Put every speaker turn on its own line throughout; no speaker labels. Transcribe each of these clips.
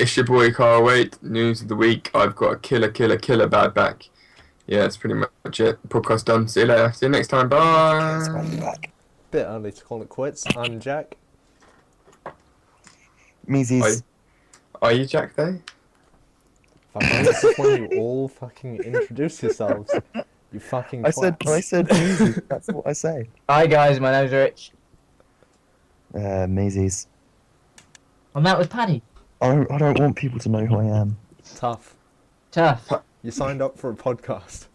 It's your boy Carl Wade. News of the week. I've got a killer bad back. Yeah, that's pretty much it. Podcast done. See you later. See you next time. Bye.
Bit early to call it quits. I'm Jack.
Meezies.
Are you Jack though?
Fucking, this is when you all fucking introduce yourselves. You fucking
I said Meezies. That's what I say.
Hi guys, my name's Rich.
Meezies.
And that was Paddy.
I don't want people to know who I am.
Tough.
Tough.
You signed up for a podcast.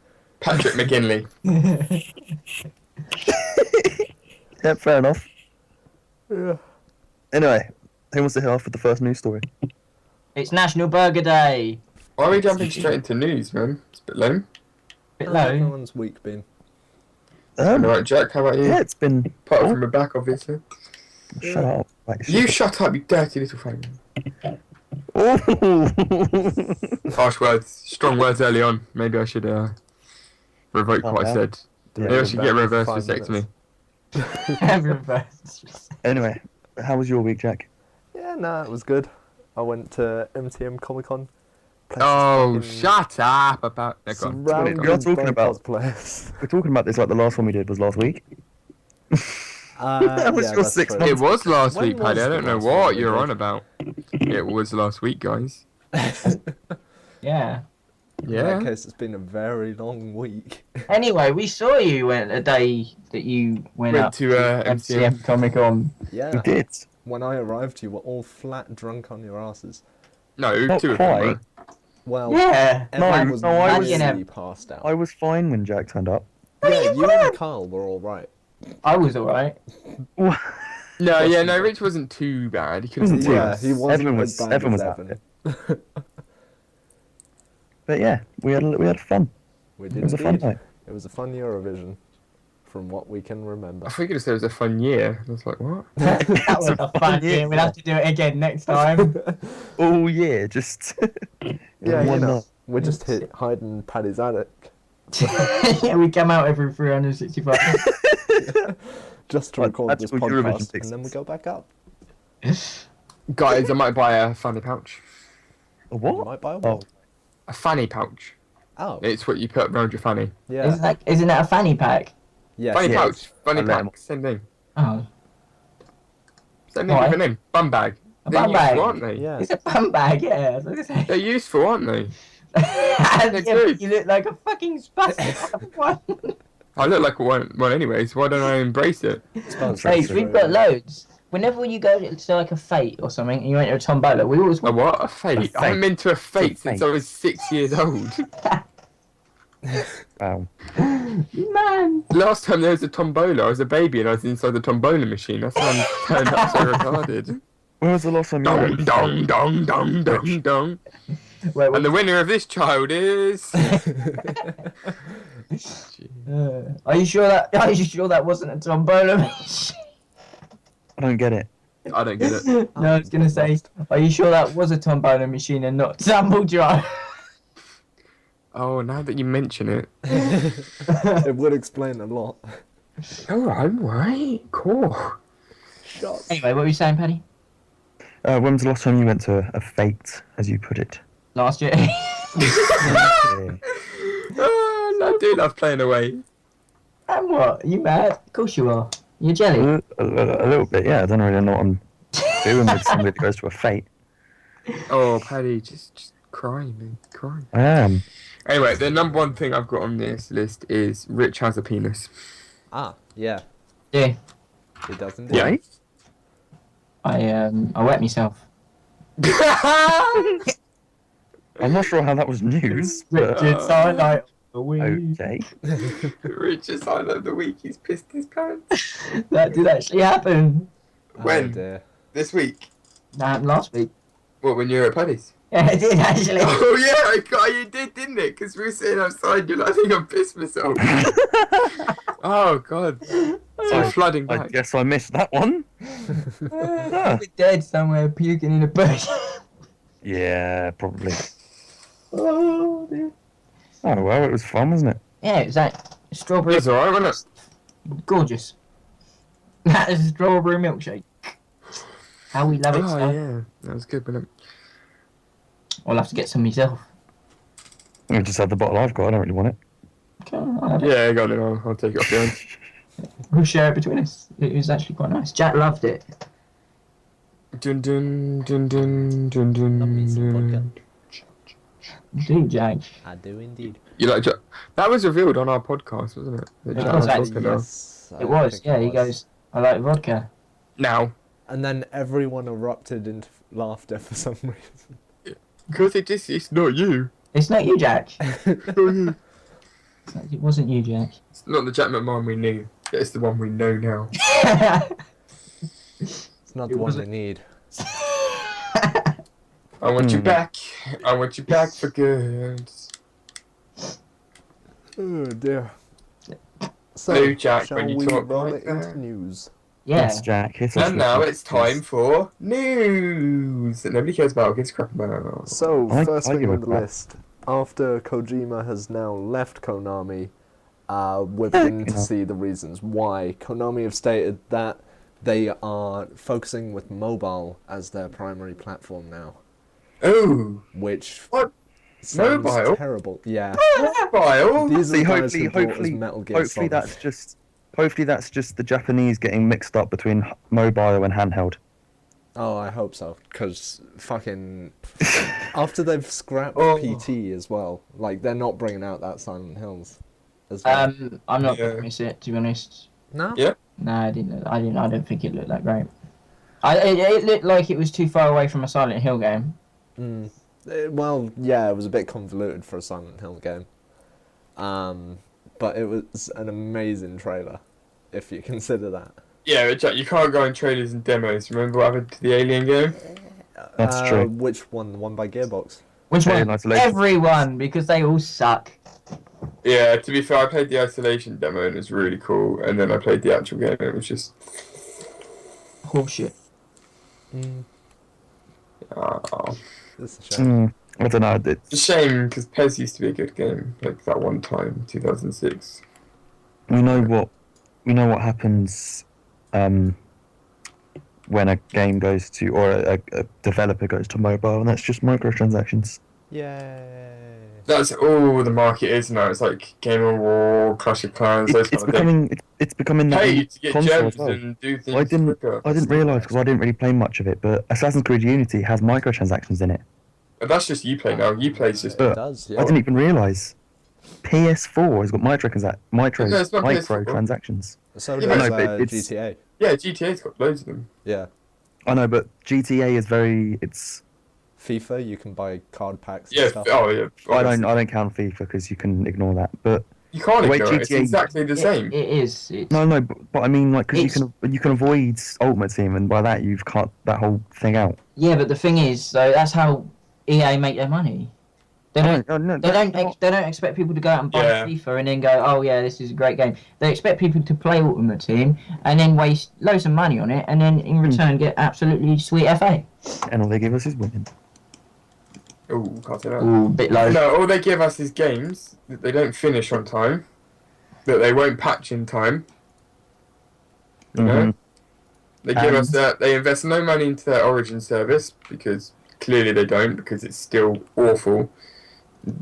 Patrick McGinley.
Yeah, fair enough.
Yeah.
Anyway, who wants to hit off with the first news story?
It's National Burger Day.
Why are we jumping straight into news, man? It's a bit lame.
Bit
How's
low.
everyone's week been?
Alright, Jack, how about you?
Yeah, it's been...
Apart from the back, obviously.
Shut up. Like,
You shut up, you dirty little thing.
Oh!
Harsh words. Strong words early on. Maybe I should revoke
Calm
what I
down.
said.
Yeah,
Maybe I should get
back in
reverse
5
vasectomy.
Reverse.
Anyway, how was your week, Jack?
Yeah, nah, it was good. I went to MTM Comic Con.
Oh, shut up about... They're gone.
Surrounded
You're talking
by
about-
cosplayers.
We're talking about this like the last one we did was last week. That was
yeah,
your
that's
6
true.
months.
It was last
When
week, Paddy.
was
I
the
don't know
last one
what
we
you're
did?
on about. It was last week, guys.
Yeah.
In
Yeah.
that case, it's been a very long week.
Anyway, we saw you when a day that you went
Went
up
to MCM.
MCM Comic Con.
Yeah.
We did.
When I arrived, you were all flat drunk on your asses.
No,
Not
two of them.
quite.
were.
Well,
Yeah.
everyone was
no, I
was-
really passed out.
I was fine when Jack turned up.
Yeah, you and Carl were all right.
I was alright.
No, yeah, no, Rich wasn't too bad. He couldn't
Wasn't too
Yeah,
bad.
he wasn't
Everyone
as
was-
bad
everyone
as
was
Evan.
But yeah, we had fun.
We
It
did
was a fun
indeed.
night.
It was a fun Eurovision, from what we can remember.
I thought you were going to say it was a fun year. I was like, what?
That was a fun year. We'll have to do it again next time.
Oh yeah, just
Yeah, you
one
know,
night.
we're just hiding Paddy's attic.
Yeah, we come out every 365.
Just to
Like,
record
that's
this
what Eurovision
podcast,
thinks.
and then we go back up.
Guys, I might buy a fanny pouch.
A
You
what?
might buy
Oh,
one.
A fanny pouch.
Oh,
It's what you put around your fanny.
yeah.
Isn't that a fanny pack?
Yes.
Fanny
yes.
pouch. Fanny
I let 'em-
pack. Same thing.
Oh,
Same thing,
Why?
different name. Bum bag.
a
They're
bum
useful,
bag.
aren't they?
Yeah.
It's a bum bag, yeah. I was gonna say.
They're useful, aren't they?
Yeah,
good.
but you look like a fucking spastic. What?
I look like one anyway, so why don't I embrace it?
Smells
Hey,
very
we've got
good.
loads. Whenever you go to like a fate or something, and you enter a tombola, we always
A what? A fate?
A fate.
I'm into a fate
It's a
since
fate.
I was 6 years old.
wow.
man.
Last time there was a tombola, I was a baby and I was inside the tombola machine. That's why I'm turned up so retarded.
When was the last time you were?
Dong, dong, dong, dong, dong, dong.
Wait,
And the winner of this child is...
are you sure that? Are you sure that wasn't a tombola machine?
I don't get it.
I don't get it.
No, I was gonna say, are you sure that was a tombola machine and not tumble dry?
Oh, now that you mention it.
It would explain a lot.
Alright, cool.
Shots.
Anyway, what were you saying, Paddy?
When was the last time you went to a fate, as you put it?
Last year.
Yeah.
Oh, I do love playing away.
And what? Are you mad? Of course you are. You're jelly.
A little bit, yeah. I don't really know what I'm doing with somebody that goes to a fate.
Oh, Paddy, just cry, man. Cry.
I am.
Anyway, the number one thing I've got on this list is Rich has a penis.
Ah, yeah.
Yeah.
He does indeed.
Yeah?
I wet myself.
I'm not sure how that was news, but
Richard's highlight of the week.
okay.
Rich is I love the week he's pissed his pants.
That did actually happen.
When?
Oh, dear.
This week?
That happened last week.
What, when you were at Paddy's?
Yeah, it did actually.
Oh yeah, you did, didn't it? Because we were sitting outside, you're like, I think I'm pissed myself. Oh god. So flooding
I
back.
guess I missed that one.
You're dead somewhere, puking in a bush.
Yeah, probably.
Oh, dear.
Oh well, it was fun, wasn't it?
Yeah, it was like strawberry.
It's alright, wasn't it?
Gorgeous. That is a strawberry milkshake. How we love it.
Oh
so.
yeah, that was good, wasn't it?
I'll have to get some myself.
I just had the bottle I've got. I don't really want it.
Okay, I'll have it.
Yeah, I got it. I'll take it off your hands.
We'll share it between us. It was actually quite nice. Jack loved it.
Dun dun dun dun dun dun.
Love me some vodka.
dun.
Indeed, Jack.
I do indeed.
You like Jack? That was revealed on our podcast, wasn't it? That
It
Jack
was
likes
actually,
vodka now.
Yes, I
It was,
think
yeah.
it
He
was.
goes, I like vodka.
Now,
And then everyone erupted into laughter for some reason.
because it's not you.
It's not you, Jack.
It's not you.
It wasn't you, Jack.
It's not the Jack McMahon we knew. It's the one we know now.
It's not
It
the one they
wasn't-
need.
I want you back. I want you back for good.
Oh dear. So,
No, Jack,
shall
when you
we
talk
roll
like
it into
that.
news?
Yeah.
Yes, Jack. Hit us
And
with
now
it.
it's time for news that nobody cares about or gives a crap about.
So, first
I
thing
give a
on the
crap.
list. After Kojima has now left Konami, we're beginning to see the reasons why. Konami have stated that they are focusing with mobile as their primary platform now,
Oh,
which
What?
sounds
Mobile?
terrible. Yeah.
mobile.
These are
See,
the guys who brought us
hopefully,
Metal Gear
hopefully
Solid.
that's just the Japanese getting mixed up between mobile and handheld.
Oh, I hope so. Because fucking... After they've scrapped
Oh.
PT as well, like, they're not bringing out that Silent Hills as well.
I'm not
Yeah.
gonna miss it, to be honest.
No?
Yeah.
No, I don't think it looked that great. It looked like it was too far away from a Silent Hill game.
Mm. Well, yeah, it was a bit convoluted for a Silent Hill game. But it was an amazing trailer, if you consider that.
Yeah, but Jack, you can't go on trailers and demos. Remember what happened to the Alien game?
That's true.
Which one? The one by Gearbox?
Which
Alien
one?
Isolation.
Everyone, because they all suck.
Yeah, to be fair, I played the Isolation demo and it was really cool. And then I played the actual game and it was just...
Horseshit.
Oh.
It's a shame.
I don't know.
It's a shame because PES used to be a good game, like that one time, 2006.
We know what happens when a game goes to, or a developer goes to mobile, and that's just microtransactions.
Yay.
That's all the market is now. It's like Game of War, Clash of Clans, those
It's
kind of things.
becoming that
Pay
in
to get
console
gems
as well.
and do things
I didn't
quicker.
realise because I didn't really play much of it, but Assassin's Creed Unity has microtransactions in it.
But that's just Uplay now. Uplay's just...
But
It does, yeah.
I didn't even realise. PS4 has got
No, it's not PS4.
microtransactions.
So
Yeah,
does
no, but it's-
GTA.
Yeah, GTA's got loads of them.
Yeah.
I know, but GTA is it's.
FIFA, you can buy card packs and
Yeah,
stuff.
oh yeah.
I don't count FIFA because you can ignore that. But
You can't
the way
ignore it. It's
GTA
exactly the same.
It is. It's,
no, but I mean like because
It's-
you can avoid Ultimate Team, and by that you've cut that whole thing out.
Yeah, but the thing is, so that's how EA make their money. They don't.
No,
They don't expect people to go out and buy
Yeah.
FIFA and then go, oh yeah, this is a great game. They expect people to play Ultimate Team and then waste loads of money on it and then in return get absolutely sweet FA.
and all they give us is winning.
Oh, can't say that.
Ooh, bit low.
No, all they give us is games that they don't finish on time, that they won't patch in time. You know?
Mhm.
They give us
And-
that. They invest no money into their Origin service because clearly they don't, because it's still awful,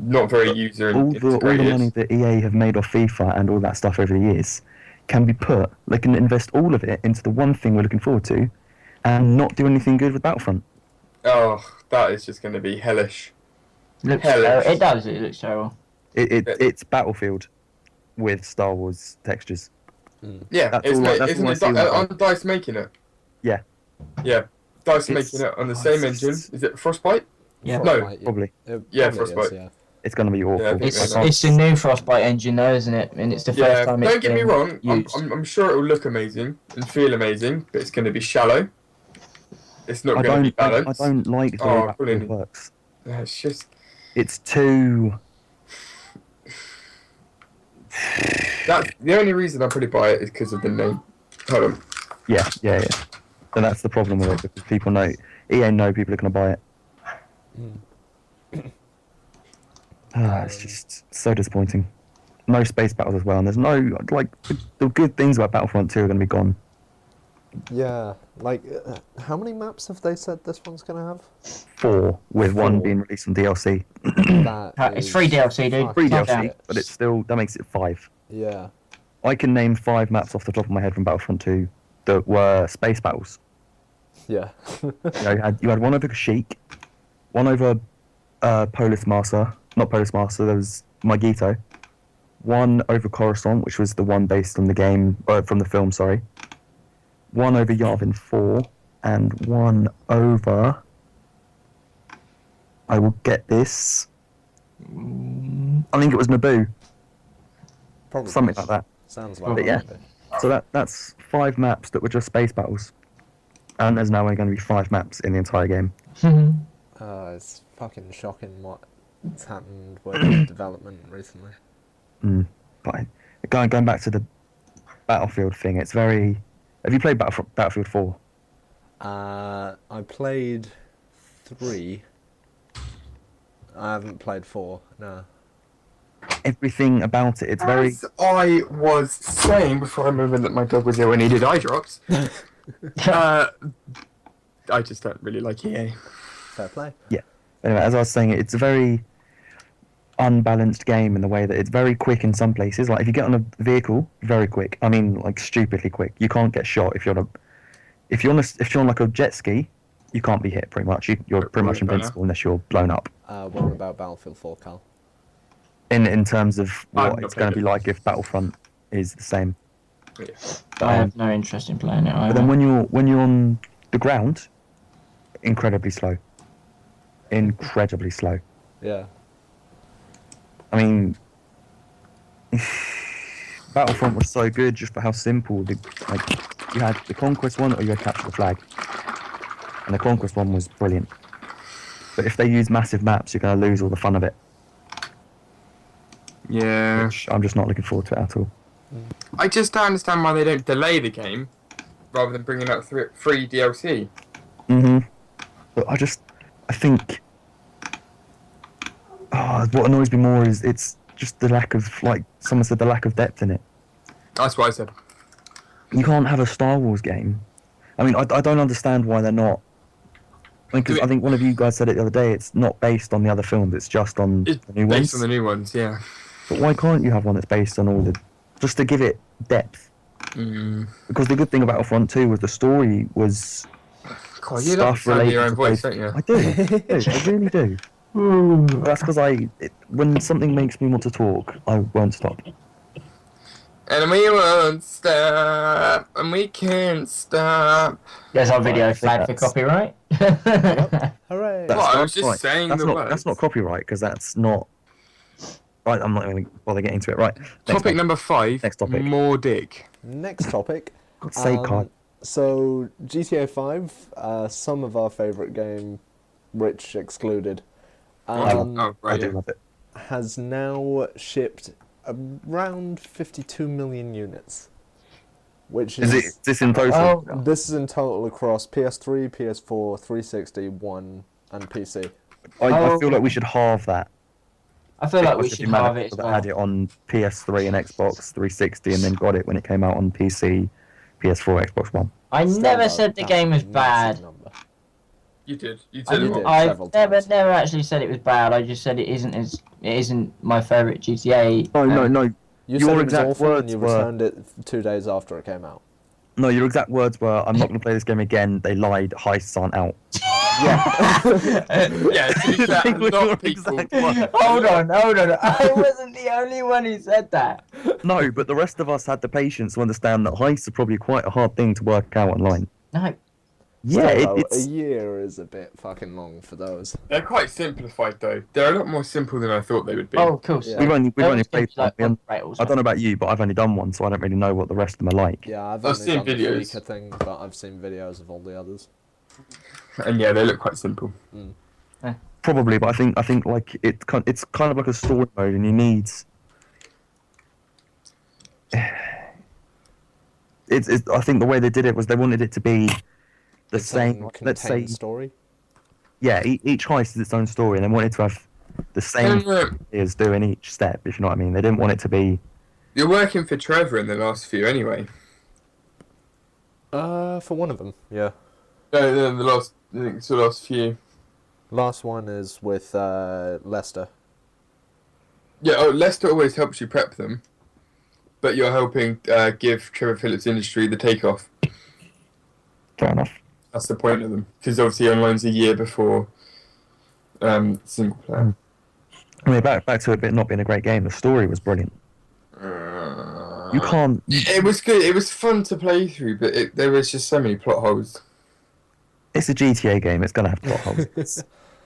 not very user
All the
integrated.
money that EA have made off FIFA and all that stuff over the years can be put. They can invest all of it into the one thing we're looking forward to, and not do anything good with Battlefront.
Oh, that is just going to be hellish.
Looks
Hellish.
it does. It looks terrible.
It's Battlefield with Star Wars textures.
Yeah,
That's
it's
all I- that's
isn't
all I
it
see with
on DICE making it?
Yeah.
Yeah, DICE
It's-
making it on the
oh,
same
it's-
engine. Is it Frostbite?
Yeah.
No.
Frostbite,
Probably.
It
Yeah,
probably
Frostbite.
is, yeah.
It's going to be awful.
Yeah, I think
It's
they know.
it's a new Frostbite engine though, isn't it? And it's the first
Yeah,
time it's
don't get me
been
wrong.
used.
I'm sure it will look amazing and feel amazing, but it's going to be shallow. It's not
I
going to be
don't
balanced.
I don't like the way
Oh,
Battlefield
brilliant.
works.
Yeah, it's just
It's too.
that. The only reason I probably buy it is because of the name. Hold on.
Yeah. And that's the problem with it because people know EA know people are going to buy it. It's just so disappointing. No space battles as well, and there's no like the good things about Battlefront 2 are going to be gone.
Yeah, like, how many maps have they said this one's going to have?
4, with 1
4.
being released on DLC.
That
It's free DLC, dude.
Free
Calm
DLC,
down.
but it's still that makes it 5.
Yeah.
I can name 5 maps off the top of my head from Battlefront 2 that were space battles.
Yeah.
You had one over Kashyyyk, one over Polis Massa, not Polis Massa, there was Magito, one over Coruscant, which was the one based on the game, from the film, sorry, one over Yavin 4, and one over, I will get this, I think it was Naboo,
Probably.
something like that.
Sounds like
But yeah.
it.
So that's 5 maps that were just space battles. And there's now only going to be 5 maps in the entire game.
It's fucking shocking what's happened with development recently.
But going back to the Battlefield thing, it's very... Have you played Battlefield 4?
I played 3. I haven't played 4, no.
Everything about it, it's very...
As I was saying before I remembered that my dog was ill and needed eye drops, I just don't really like EA.
Fair play.
Anyway, as I was saying, it's a very unbalanced game in the way that it's very quick in some places. Like, if you get on a vehicle, very quick. I mean, like, stupidly quick. You can't get shot if you're on like a jet ski. You can't be hit, pretty much. You're pretty much invincible unless you're blown up.
What about Battlefield 4, Cal?
In terms of
I've
what
not
it's going to
played
be
it.
like if Battlefront is the same.
Yeah.
I have no interest in playing it
But
either.
then when you're on the ground, incredibly slow. Incredibly slow.
Yeah.
I mean, Battlefront was so good just for how simple you had the Conquest one or you had Capture the Flag, and the Conquest one was brilliant. But if they use massive maps, you're going to lose all the fun of it.
Yeah.
Which I'm just not looking forward to it at all.
I just don't understand why they don't delay the game rather than bringing out free DLC.
But I think, what annoys me more is it's just the lack of, like someone said, the lack of depth in it.
That's what I said.
You can't have a Star Wars game. I mean, I don't understand why they're not. Because I think one of you guys said it the other day, it's not based on the other films, it's just on
It's
the new
based
ones.
on the new ones, yeah.
But why can't you have one that's based on all the... Just to give it depth. Because the good thing about Battlefront 2 was the story was
God, you love
stuff
the sound of
related
your own
to
voice,
play-
don't you?
I do. I really do. That's because when something makes me want to talk, I won't stop.
And we won't stop, and we can't stop.
There's our video
Right,
flag for
that's-
copyright.
Hooray!
Well, I was just
right.
saying
that's
the
not,
words.
That's not copyright, because that's not... Right, I'm not going to bother getting into it. Right. Next
Topic
one.
number 5.
Next topic.
More dick.
Next topic.
God's sake, God.
So, GTA 5, some of our favourite game, Rich excluded,
Oh,
I
right,
do
yeah.
love it.
has now shipped around 52 million units. Which
Is this in total?
Oh,
This is in total across PS3, PS4, 360, One, and PC.
I feel like we should halve that.
I feel like we
Because
should
the amount
have
of
it as
people that
well.
had it on PS3 and Xbox 360 and then got it when it came out on PC, PS4, Xbox One.
I
Still,
never
though,
said the
that's
game was
a
bad.
massive number.
You did. You
I
said
You
it.
did.
I've
several
never
times.
actually said it was bad. I just said it isn't my favourite GTA.
No.
You
Your
said it was
exact
awful and
words
you
were-
returned it 2 days after it came out.
No, your exact words were, I'm not going to play this game again. They lied. Heists aren't out.
Yeah, to be fair,
They
a
were
lot
your
of people.
exact words.
Hold on. I wasn't the only one who said that.
No, but the rest of us had the patience to understand that heists are probably quite a hard thing to work out online.
No.
Yeah,
Still, though,
it's...
a year is a bit fucking long for those.
They're quite simplified though. They're a lot more simple than I thought they would be.
Oh, of course.
Yeah.
We've only played one.
Like,
I don't know about you, but I've only done one, so I don't really know what the rest of them are like.
Yeah, I've
I've
only
seen
done the
videos.
Fleeker thing, but I've seen videos of all the others.
And yeah, they look quite simple.
Probably, but I think like it's kind of like a story mode, and you need. I think the way they did it was they wanted it to be the
Its
same.
own
Let's say,
contained story.
yeah, each heist is its own story, and they wanted to have the same as doing each step. If you know what I mean, they didn't want it to be.
You're working for Trevor in the last few anyway.
For one of them, yeah.
No, the last, I think it's the last few.
Last one is with Leicester.
Yeah, Leicester always helps you prep them, but you're helping give Trevor Phillips Industry the takeoff.
Fair enough.
That's the point of them, because obviously online's a year before single player.
I mean, back to it not being a great game. The story was brilliant. You can't.
It was good. It was fun to play through, but there was just so many plot holes.
It's a GTA game. It's gonna have plot holes.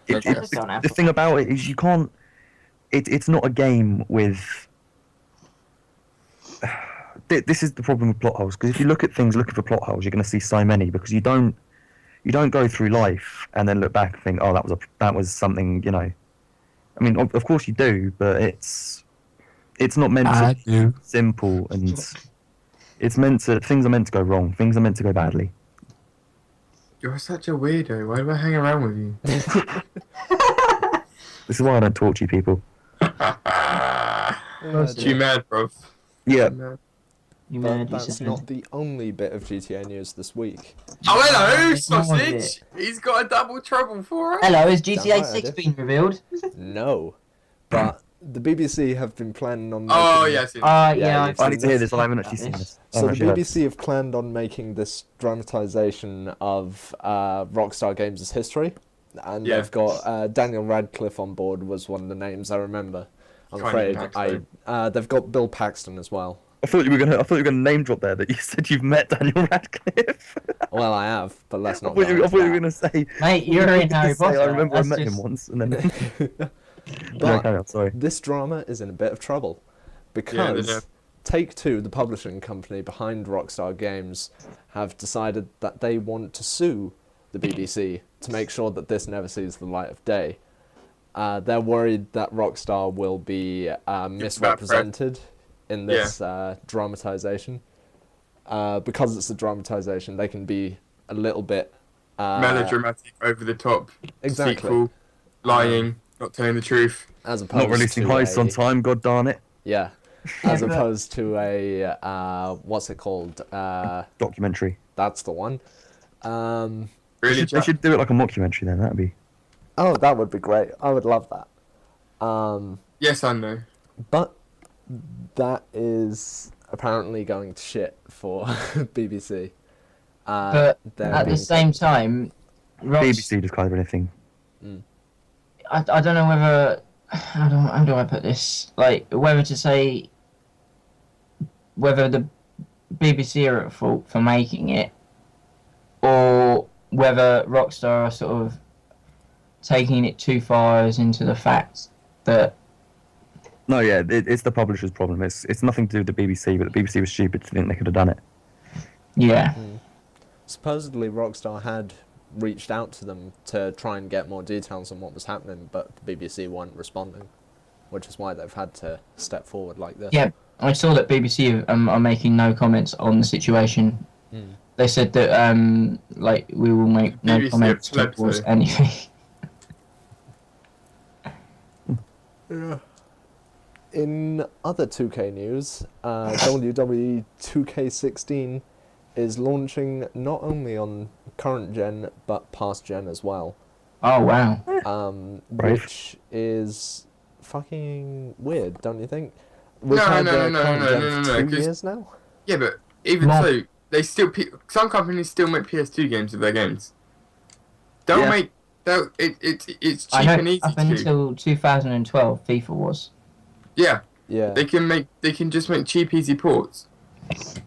The thing about it is you can't. It's not a game with. This is the problem with plot holes, because if you look at things looking for plot holes, you're going to see so many, because you don't go through life and then look back and think, oh, that was something, you know. I mean, of course you do, but it's not meant to be simple, and things are meant to go wrong. Things are meant to go badly.
You're such a weirdo. Why do I hang around with you?
This is why I don't talk to you people.
You mad, bro?
Yeah.
But that's not the only bit of GTA news this week.
Oh, hello,
It's not
sausage! He's got a double trouble for us.
Hello, has GTA
Damn right I
6
did.
been revealed?
No, but the BBC have been planning on.
Oh,
making-
yes.
Yeah,
Yeah,
I've
I
seen
need to hear this. I haven't actually seen this.
So the BBC have planned on making this dramatisation of Rockstar Games' history, and
Yeah.
they've got Daniel Radcliffe on board. Was one of the names I remember. I'm
Tiny
afraid
Paxton.
they've got Bill Paxton as well.
I thought you were gonna name drop there that you said you've met Daniel Radcliffe.
Well, I have, but let's
I
not.
thought you
go
were
into
gonna say.
Mate, you're in Harry
Say,
Potter.
I remember I
That's
met him
just-
once, and then.
that.
No,
But
carry on, sorry.
this drama is in a bit of trouble because
do.
Take-Two, the publishing company behind Rockstar Games, have decided that they want to sue the BBC to make sure that this never sees the light of day. They're worried that Rockstar will be misrepresented in this dramatization. Because it's a dramatization, they can be a little bit
Melodramatic, over the top,
Exactly.
deceitful, lying, not telling the truth.
as opposed
Not releasing
to
heists on
a-
time, god darn it.
Yeah, as opposed to a what's it called?
Documentary.
That's the one.
Really,
They
Jack?
should do it like a mockumentary then, that'd be.
Oh, that would be great. I would love that.
Yes and no.
But that is apparently going to shit for BBC.
But
they're
at the
being
same
told-
time,
BBC just can't do anything.
I don't know whether how do I put this, like whether to say whether the BBC are at fault for making it, or whether Rockstar are sort of taking it too far as into the fact that
No, yeah, it's the publisher's problem. It's nothing to do with the BBC, but the BBC was stupid to think they could have done it.
yeah.
Supposedly Rockstar had reached out to them to try and get more details on what was happening, but the BBC weren't responding, which is why they've had to step forward like this.
Yeah, I saw that BBC are making no comments on the situation. They said that like we will make no
BBC
comments
have fled
towards
though.
anything.
In other 2K news, WWE 2K16 is launching not only on current gen but past gen as well,
Oh wow!
Right.
which is fucking weird, don't you think? We've
No,
had
no, no,
current
no,
gen
no, no,
for
no,
2
'cause-
years now.
Yeah, but even
No.
so, they still some companies still make PS2 games of their games. They'll
Yeah.
make it's
I
cheap
know
and easy
up
to.
until 2012, FIFA was.
Yeah,
Yeah.
they can just make cheap, easy ports.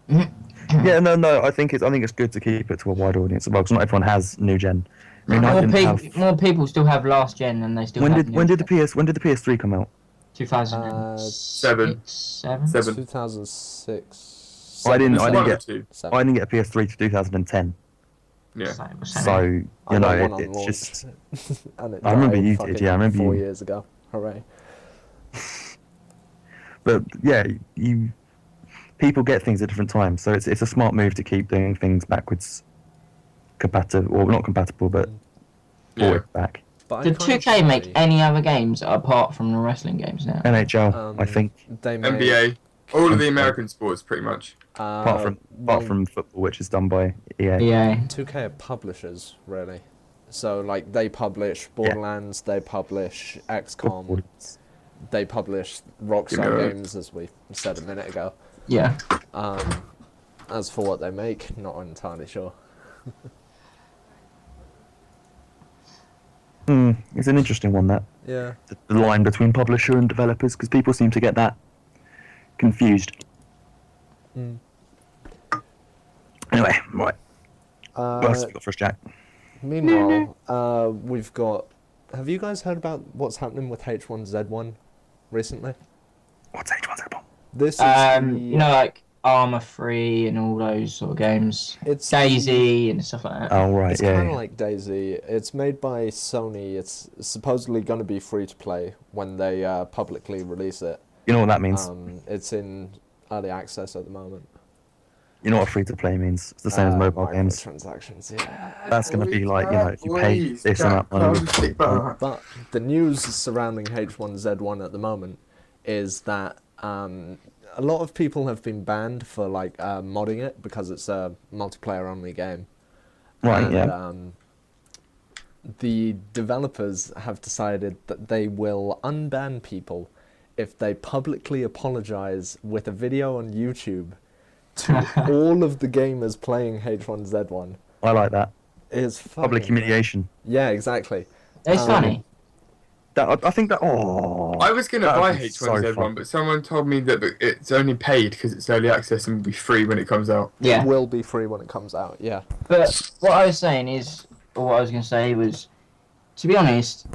Yeah, no, I think it's good to keep it to a wide audience as well, because not everyone has new gen. I mean, I
More,
didn't have.
more people still have last gen than they still
When
have.
did the PS3 come out?
2007?
Seven.
2006.
I didn't
One or
get
two.
Seven.
I didn't get a PS3 to 2010.
Yeah.
So you
I got one
know,
on
it's
launch.
just.
And it
I remember
died
you did,
fucking
yeah, I remember
4
you.
years ago. Hooray.
But yeah, people get things at different times, so it's a smart move to keep doing things backwards compatible, or not compatible, but
Yeah.
forward back.
But I'm
Did
kind of
2K make
sorry.
any other games apart from the wrestling games now?
NHL, I think,
They made,
NBA, all of the American sports, pretty much.
apart
well,
from football, which is done by EA.
Yeah.
2K are publishers, really. So like they publish Borderlands, they publish XCOM, they publish Rockstar Games, as we said a minute ago.
Yeah.
As for what they make, not entirely sure.
It's an interesting one, that.
Yeah.
The line between publisher and developers, because people seem to get that confused. Anyway, right. What else have you got for us, Jack?
Meanwhile, we've got... Have you guys heard about what's happening with H1Z1 recently?
What's H1Z1?
This is
you know, like Armour Free and all those sort of games.
It's
Daisy and stuff like that.
Oh, right,
It's
yeah.
kind of like Daisy. It's made by Sony. It's supposedly going to be free to play when they publicly release it.
You know what that means?
It's in early access at the moment.
You know what free-to-play means? It's the same as mobile games.
Transactions, yeah.
That's going to be like, if you pay this amount of money...
But the news surrounding H1Z1 at the moment is that a lot of people have been banned for like modding it because it's a multiplayer-only game.
Right,
and,
yeah.
The developers have decided that they will unban people if they publicly apologize with a video on YouTube to all of the gamers playing H1Z1.
I like that.
It's
Public humiliation.
Yeah, exactly.
It's funny.
I think that... Oh,
I was going to
that
buy
would be so
H1Z1,
fun.
but someone told me that it's only paid because it's early access and will be free when it comes out.
Yeah.
It will be free when it comes out, yeah.
But what I was saying is, or what I was going to say was, to be honest,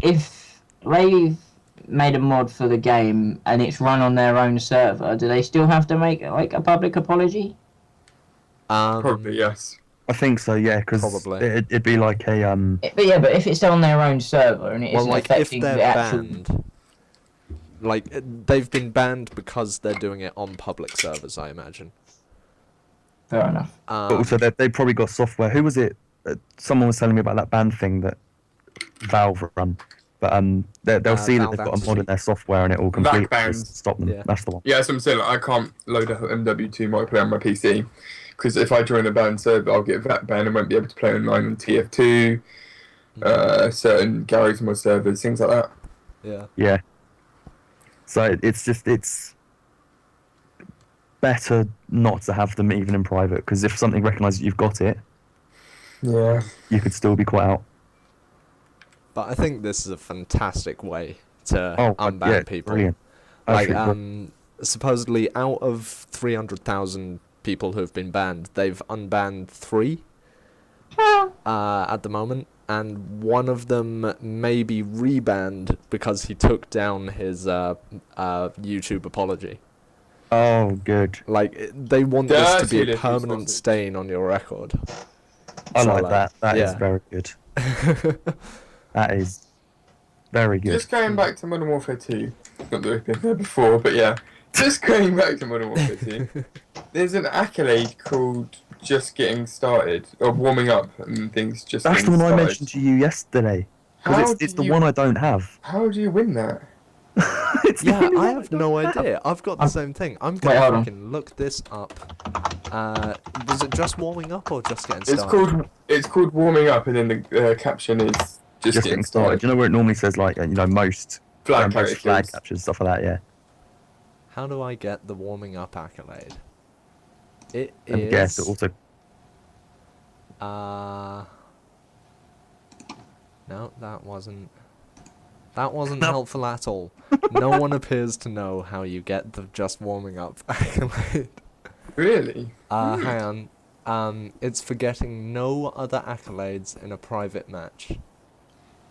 if they've made a mod for the game and it's run on their own server, do they still have to make like a public apology?
Probably, yes.
I think so, yeah, because
Probably.
it'd be like a...
But if it's on their own server and it
Well,
isn't
like, if
affecting
they're
the actual...
banned... Like, they've been banned because they're doing it on public servers, I imagine.
Fair enough.
But also, they probably got software. Who was it? Someone was telling me about that band thing that Valve run. But they'll see that
Valve
they've got a mod
actually.
in their software and it will completely
band.
stop them.
Yeah.
That's the one.
Yeah, that's what I'm saying. Like, I can't load up MW2 multiplayer on my PC because if I join a banned server, I'll get that banned and won't be able to play online on TF2, certain Garry's Mod servers, things like that.
Yeah.
Yeah. So it's better not to have them even in private, because if something recognises you've got it,
Yeah.
you could still be caught out.
But I think this is a fantastic way to unban
yeah,
people.
brilliant.
Like,
Absolutely
supposedly out of 300,000 people who have been banned, they've unbanned 3 at the moment, and one of them may be rebanned because he took down his YouTube apology.
Oh, good.
Like, they want this to be
Dirty
a
little
permanent
sausage.
stain on your record.
I
So,
like that. That is
yeah.
very good. That is very good.
Just going back to Modern Warfare 2, not that we've been there before, but yeah. Just going back to Modern Warfare 2, there's an accolade called Just Getting Started, or Warming Up and things just
That's the
getting
one I
started.
mentioned to you yesterday.
How
Because
do
it's the
you-
one I don't have.
How do you win that?
It's the
Yeah,
only
I
one
have
don't
no idea. I've got the same thing. I'm
Wait,
gonna
hold on.
fucking look this up. Was it just warming up or just getting
It's
started?
called Warming Up, and then the caption is Just
Just getting started. Do you know where it normally says, like, most
Flag
most
carrier
flag
kills.
captures, stuff like that, yeah.
How do I get the warming up accolade? It
And
is.
guess it also...
No, that wasn't. That wasn't helpful at all. No one appears to know how you get the just warming up accolade.
Really?
Hang on. It's for getting no other accolades in a private match.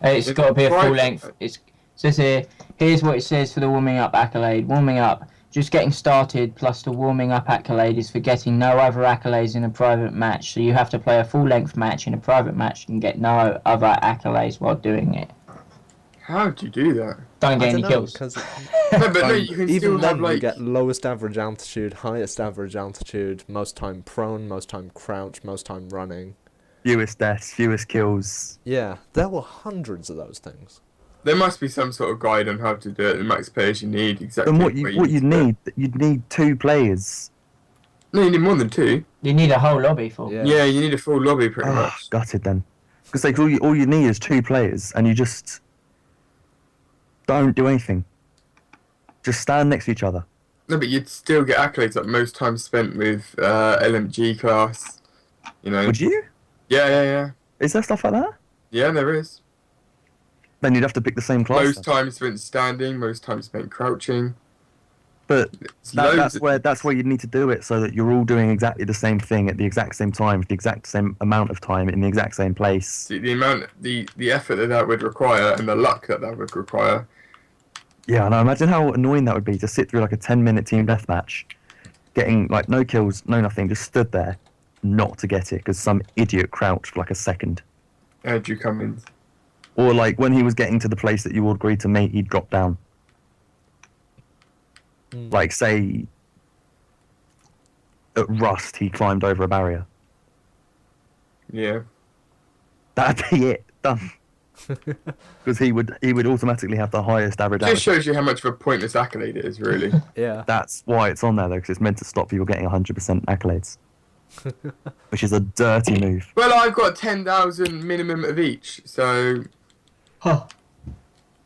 It's
It's
got to be a full
private.
length. It says here, here's what it says for the warming up accolade. Warming up, just getting started, plus the warming up accolade is for getting no other accolades in a private match. So you have to play a full length match in a private match and get no other accolades while doing it.
How do you do that?
Don't get
I
any
don't know,
kills.
because
No, but no, you can
even
still
then
have like.
you get lowest average altitude, highest average altitude, most time prone, most time crouch, most time running.
Fewest deaths, fewest kills.
Yeah, there were hundreds of those things.
There must be some sort of guide on how to do it. The max players you need exactly.
And
where
you'd
need to
need 2 players.
put it. No, you need more than 2.
You need a whole lobby for.
Yeah.
Yeah, you need a full lobby pretty
Oh,
much.
gutted then. Because like, all you need is 2 players, and you just don't do anything. Just stand next to each other.
No, but you'd still get accolades, like most time spent with LMG class. You know.
Would you?
Yeah.
Is there stuff like that?
Yeah, there is.
Then you'd have to pick the same class.
Most time spent standing, most time spent crouching.
But
It's loads
that's where you need to do it, so that you're all doing exactly the same thing at the exact same time, with the exact same amount of time in the exact same place.
See, the effort that would require, and the luck that would require.
Yeah, and I imagine how annoying that would be to sit through like a 10-minute team deathmatch, getting like no kills, no nothing, just stood there, not to get it because some idiot crouched for like a second.
Andrew Cummins.
Or like when he was getting to the place that you all agreed to meet, he'd drop down. Like say at Rust, he climbed over a barrier.
Yeah.
That'd be it, done. Because he would automatically have the highest average.
It just shows you how much of a pointless accolade it is, really.
Yeah.
That's why it's on there though, because it's meant to stop people getting 100% accolades, which is a dirty move.
Well, I've got 10,000 minimum of each, so
Huh.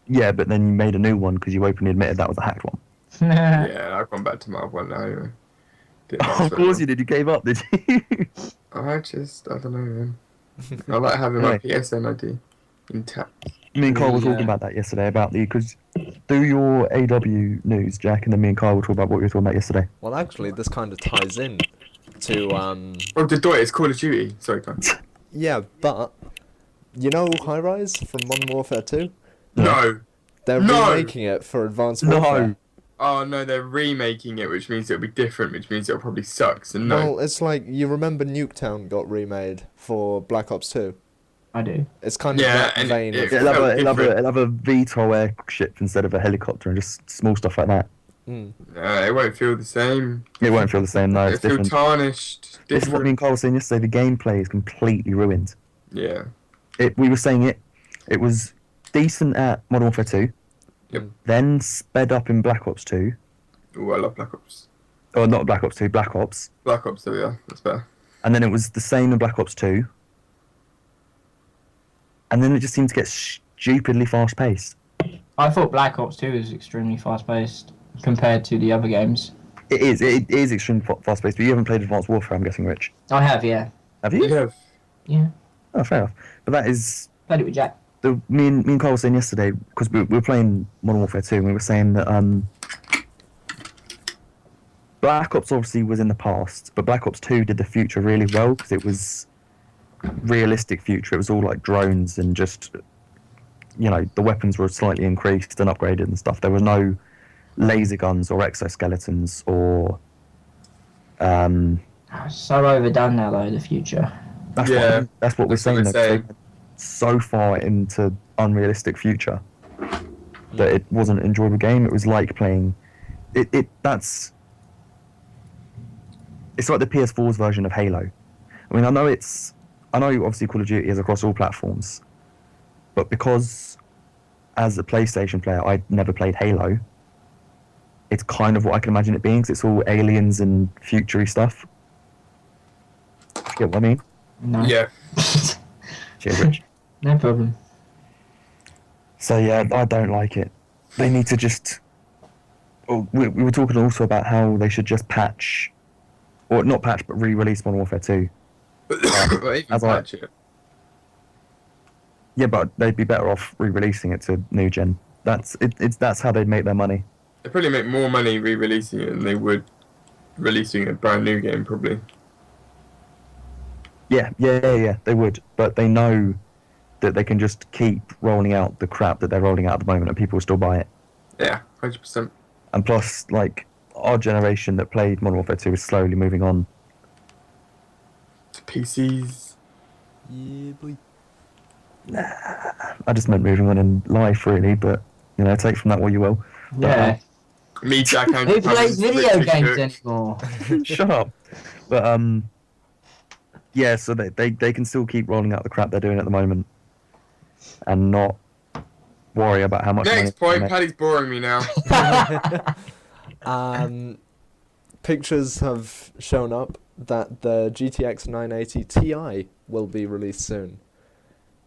Yeah, but then you made a new one because you openly admitted that was a hacked one.
yeah, I've gone back to my one now. Anyway.
Of course you did. You gave up, did you?
I don't know, man. I like having my PSN ID intact.
Me and Carl were talking
Yeah.
about that yesterday because do your AW news, Jack, and then me and Carl were talking about what we were talking about yesterday.
Well, actually, this kind of ties in to
Oh, the Doi, it's Call of Duty. Sorry, Con.
yeah, but you know High Rise from Modern Warfare 2?
No.
They're
No!
remaking it for Advanced
No.
Warfare.
Oh no, they're remaking it, which means it'll be different, which means it'll probably suck. So no.
Well, it's like you remember Nuketown got remade for Black Ops 2.
I do.
It's kind of
Yeah,
that
and
vein
it-
of.
It'll have,
different.
it'll have a VTOL airship instead of a helicopter and just small stuff like that.
Mm.
It won't feel the same.
It won't feel the same, no, it's
It'll feel
different.
tarnished.
This is what me and Carl were saying yesterday, the gameplay is completely ruined.
Yeah.
We were saying it was decent at Modern Warfare 2,
Yep.
then sped up in Black Ops 2,
Ooh, I love Black Ops.
or not Black Ops 2, Black Ops,
Black Ops, there we are. That's better.
and then it was the same in Black Ops 2, and then it just seemed to get stupidly fast-paced.
I thought Black Ops 2 was extremely fast-paced compared to the other games.
It is extremely fast-paced, but you haven't played Advanced Warfare, I'm guessing, Rich.
I have, yeah.
Have you?
You have.
Yeah.
Oh, fair enough. But that is...
Played it with Jack.
Me and Carl were saying yesterday, because we were playing Modern Warfare 2, and we were saying that Black Ops obviously was in the past, but Black Ops 2 did the future really well, because it was realistic future. It was all like drones and just, you know, the weapons were slightly increased and upgraded and stuff. There were no laser guns or exoskeletons or...
So overdone now, though, the future.
That's
Yeah,
that's what we're
that's what
saying.
we're
though,
saying.
they went so far into unrealistic future that it wasn't an enjoyable game. It was like playing. It's like the PS4's version of Halo. I mean, I know obviously Call of Duty is across all platforms, but because as a PlayStation player I'd never played Halo, it's kind of what I can imagine it being, because it's all aliens and futury stuff. You get what I mean?
No.
Yeah.
Cheers, Rich.
No problem.
So yeah, I don't like it. They need to just... Oh, we were talking also about how they should just patch, or not patch, but re-release Modern Warfare 2.
Well, even
as I-
patch it.
Yeah, but they'd be better off re-releasing it to new gen. That's how they'd make their money.
They'd probably make more money re-releasing it than they would releasing a brand new game, probably.
Yeah, they would. But they know that they can just keep rolling out the crap that they're rolling out at the moment, and people will still buy it.
Yeah, 100%.
And plus, like, our generation that played Modern Warfare 2 is slowly moving on.
To PCs.
Yeah, boy.
I just meant moving on in life, really, but, you know, take from that what you will.
Yeah.
Me, Jack, and
Who plays video games anymore?
Shut up. But, yeah, so they can still keep rolling out the crap they're doing at the moment and not worry about how much money
Next
they
point,
make.
Paddy's boring me now.
Pictures have shown up that the GTX 980 Ti will be released soon.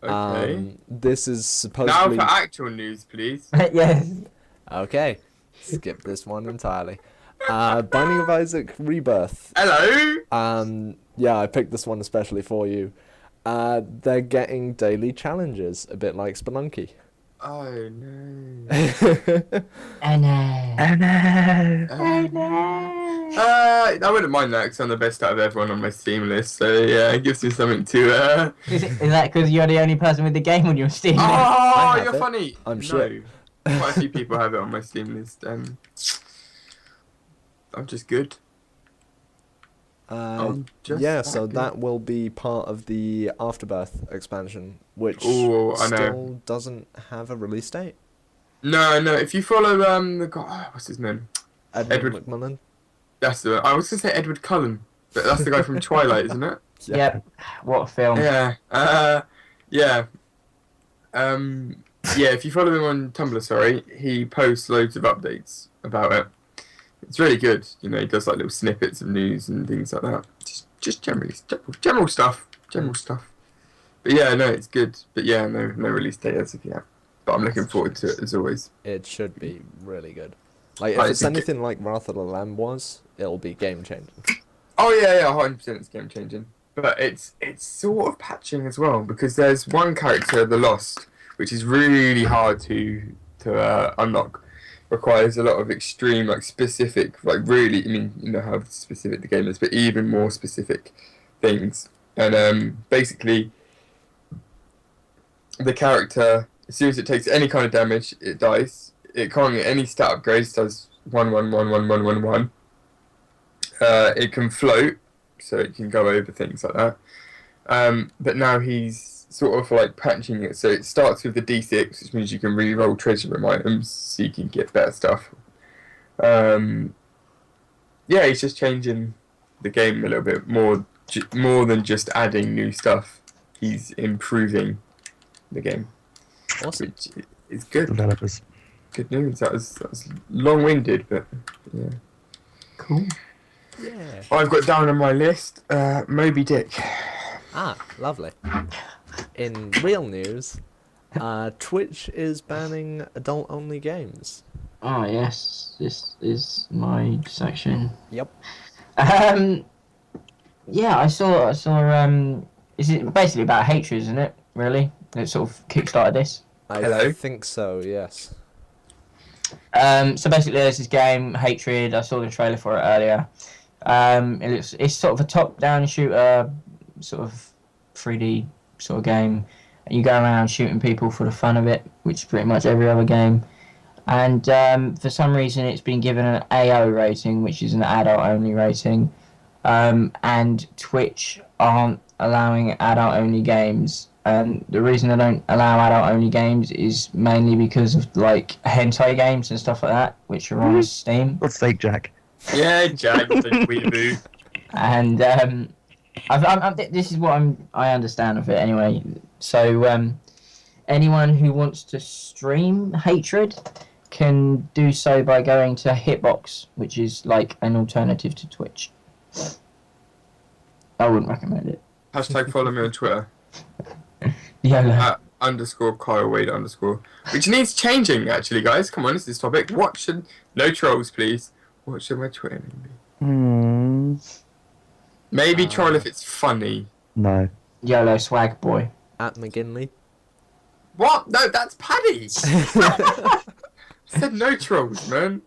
Okay.
This is
Now
supposedly...
for actual news, please.
Yes.
Okay, skip this one entirely. Binding of Isaac Rebirth.
Hello.
Yeah, I picked this one especially for you. They're getting daily challenges, a bit like Spelunky.
Oh no.
And
I wouldn't mind that because I'm the best out of everyone on my Steam list. So yeah, it gives me something to.
is that because you're the only person with the game on your Steam?
Oh,
have
you're
it.
funny.
I'm
no.
shit.
Quite a few people have it on my Steam list. I'm just good.
Yeah, so that will be part of the Afterbirth expansion, which
Ooh, I know.
still doesn't have a release date.
No. If you follow the guy, what's his name?
Edward McMullen.
That's the. I was gonna say Edward Cullen, but that's the guy from Twilight, isn't it?
Yep. What a film.
Yeah. Yeah. Yeah. If you follow him on Tumblr, he posts loads of updates about it. It's really good. You know, he does like little snippets of news and things like that. Just general stuff. General stuff. But yeah, no, it's good. But yeah, no release date as of yet. But I'm looking forward to it as always.
It should be really good. Like, if it's anything like Wrath of the Lamb was, it'll be game changing.
Oh yeah, 100% it's game changing. But it's sort of patching as well because there's one character, the Lost, which is really hard to unlock. Requires a lot of extreme, like specific, like really. I mean, you know how specific the game is, but even more specific things. And basically, the character, as soon as it takes any kind of damage, it dies. It can't get any stat upgrades. Does 1 it can float, so it can go over things like that. But now he's sort of like patching it, so it starts with the D6, which means you can re-roll treasure room items, so you can get better stuff. Yeah, he's just changing the game a little bit more than just adding new stuff. He's improving the game,
Awesome.
which is good.
Developers.
Good news. That was long-winded, but yeah.
Cool.
Yeah.
I've got down on my list Moby Dick.
Ah, lovely. In real news, Twitch is banning adult-only games.
Oh yes, this is my section.
Yep.
Yeah, I saw. Is it basically about hatred, isn't it? Really, it sort of kickstarted this.
Hello?
I think so, yes.
So basically, there's this game, Hatred. I saw the trailer for it earlier. It's sort of a top-down shooter, sort of 3D sort of game. You go around shooting people for the fun of it, which is pretty much every other game. And for some reason, it's been given an AO rating, which is an adult-only rating. And Twitch aren't allowing adult-only games. And the reason they don't allow adult-only games is mainly because of like hentai games and stuff like that, which are on Steam.
God's sake, Jack.
Yeah, Jack, the weeaboo.
And this is what I understand of it anyway. So anyone who wants to stream Hatred can do so by going to Hitbox, which is like an alternative to Twitch. I wouldn't recommend it.
Hashtag follow me on Twitter.
Yeah.
_ Kyle Wade _ which needs changing actually, guys. Come on, this is topic. No trolls, please. What should my Twitter name be? Maybe troll if it's funny.
No.
YOLO swag boy.
At McGinley.
What? No, that's Paddy. Said no trolls, man.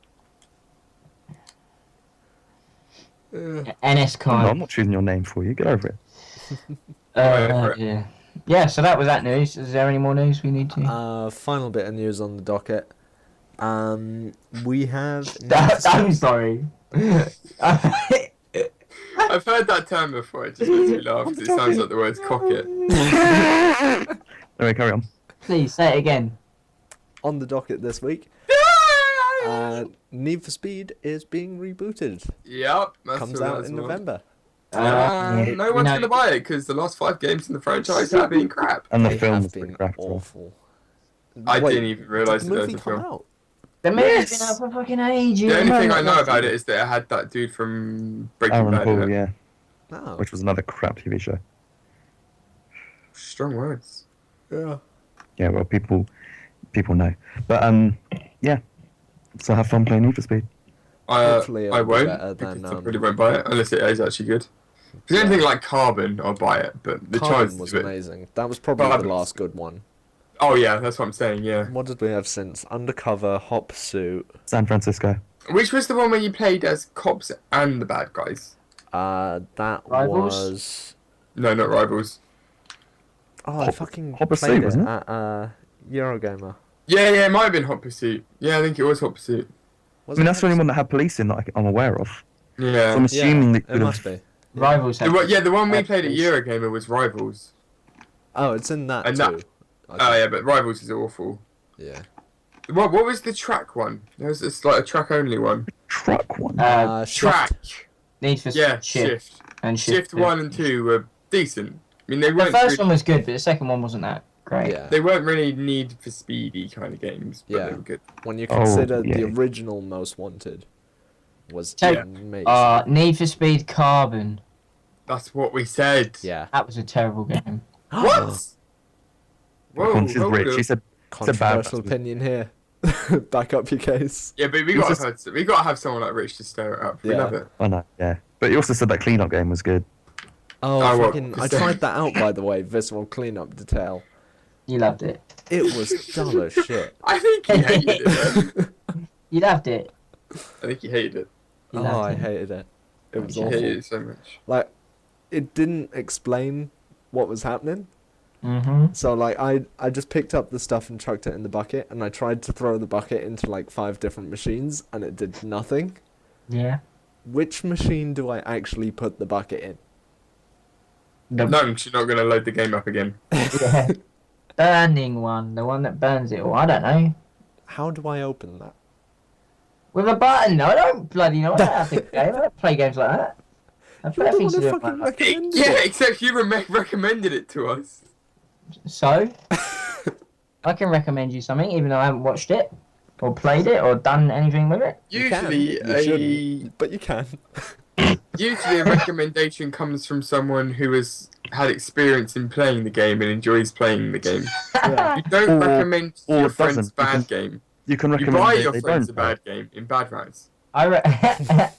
NS
No, I'm
Kai.
not choosing your name for you. Get over it.
Yeah. Yeah, so that was that news. Is there any more news we need to?
Final bit of news on the docket. We have...
I'm sorry.
I've heard that term before. It just makes me laugh because it sounds like the words cock it.
Anyway, carry on.
Please say it again.
On the docket this week, Need for Speed is being rebooted.
Yep.
Comes out in November.
No one's going to buy it because the last 5 games in the franchise have been crap.
And the
They
film
have
was pretty
been
crap. as well.
awful.
I
Wait,
didn't even realise
did
that
the
there was
movie
a
come
film.
out?
The movie's
Yes.
been out for fucking ages.
The only thing I know about it is that it had that dude from Breaking
Aaron
Bad in
Paul,
it.
yeah.
Oh.
Which was another crap TV show.
Strong words.
Yeah.
Yeah, well, people know. But yeah. So have fun playing Need for Speed.
Hopefully it'll
I
be
won't,
better
because
than,
I probably won't buy it unless it is actually good. If there's
Yeah.
anything like Carbon, I'll buy it. But the
Carbon
choice
was
of it.
amazing. That was probably
Carbon
the
was-
last good one.
Oh yeah, that's what I'm saying. Yeah.
What did we have since? Undercover, Hot Pursuit.
San Francisco.
Which was the one where you played as cops and the bad guys?
That
Rivals?
was.
No, not Rivals.
Oh, I fucking
Hot Pursuit,
played it
wasn't it?
at Eurogamer.
Yeah, it might have been Hot Pursuit. Yeah, I think it was Hot Pursuit.
Was
I mean,
it
that's the
Hot
only one that had police in that I'm aware of. So
Yeah.
I'm assuming that
It
could
must
have.
be.
Rivals.
The one we played at
police.
Eurogamer was Rivals.
Oh, it's in that
And
too.
that- Oh yeah, but Rivals is awful.
Yeah.
What was the track one? It's like a track only one.
Truck one.
Shift.
Track.
Need for
Yeah,
Shift.
Shift.
And
Shift
Shift.
1 and 2 were decent. I mean, they
The
weren't.
first
really,
one was good, but the second one wasn't that great.
Yeah.
They weren't really Need for Speedy kind of games, but
Yeah.
they were good.
When you
Oh,
consider the
yeah.
original Most Wanted was
Take-
amazing.
Need for Speed Carbon.
That's what we said.
Yeah.
That was a terrible game.
What? Whoa,
This is
hold
rich.
up.
He said.
Controversial
bad-
opinion here. Back up your case.
Yeah, but we
It's
gotta have someone like Rich to stir it up. We
Yeah.
love it.
I know. Yeah. But he also said that cleanup game was good.
Oh,
Oh, what?
fucking! I tried that out, by the way. Visceral cleanup detail.
You loved it.
It was dull as shit.
I think he hated it. Man.
You loved it.
I think he hated it.
You
Oh,
loved
I
it.
hated it. It was
He
awful.
hated it so much.
Like, it didn't explain what was happening.
Mm-hmm.
So like I just picked up the stuff and chucked it in the bucket, and I tried to throw the bucket into like 5 different machines, and it did nothing.
Yeah.
Which machine do I actually put the bucket in?
No, 'cause you're not gonna load the game up again.
Yeah. Burning one, the one that burns it all. I don't know.
How do I open that?
With a button. I don't bloody know. I don't have to game. I don't play games like that. I play
You're the
things
one
to
who
do
fucking
like that.
recommended
Yeah,
it.
except you recommended it to us.
So, I can recommend you something even though I haven't watched it or played it or done anything with it.
You can.
Usually,
You shouldn't, but you can.
usually a recommendation comes from someone who has had experience in playing the game and enjoys playing the game.
Yeah.
You don't
Or-
recommend
or
your friend's
doesn't,
bad
because
game.
You can
You
recommend
buy
it,
your
they
friends
don't.
a bad game in Bad Rats.
I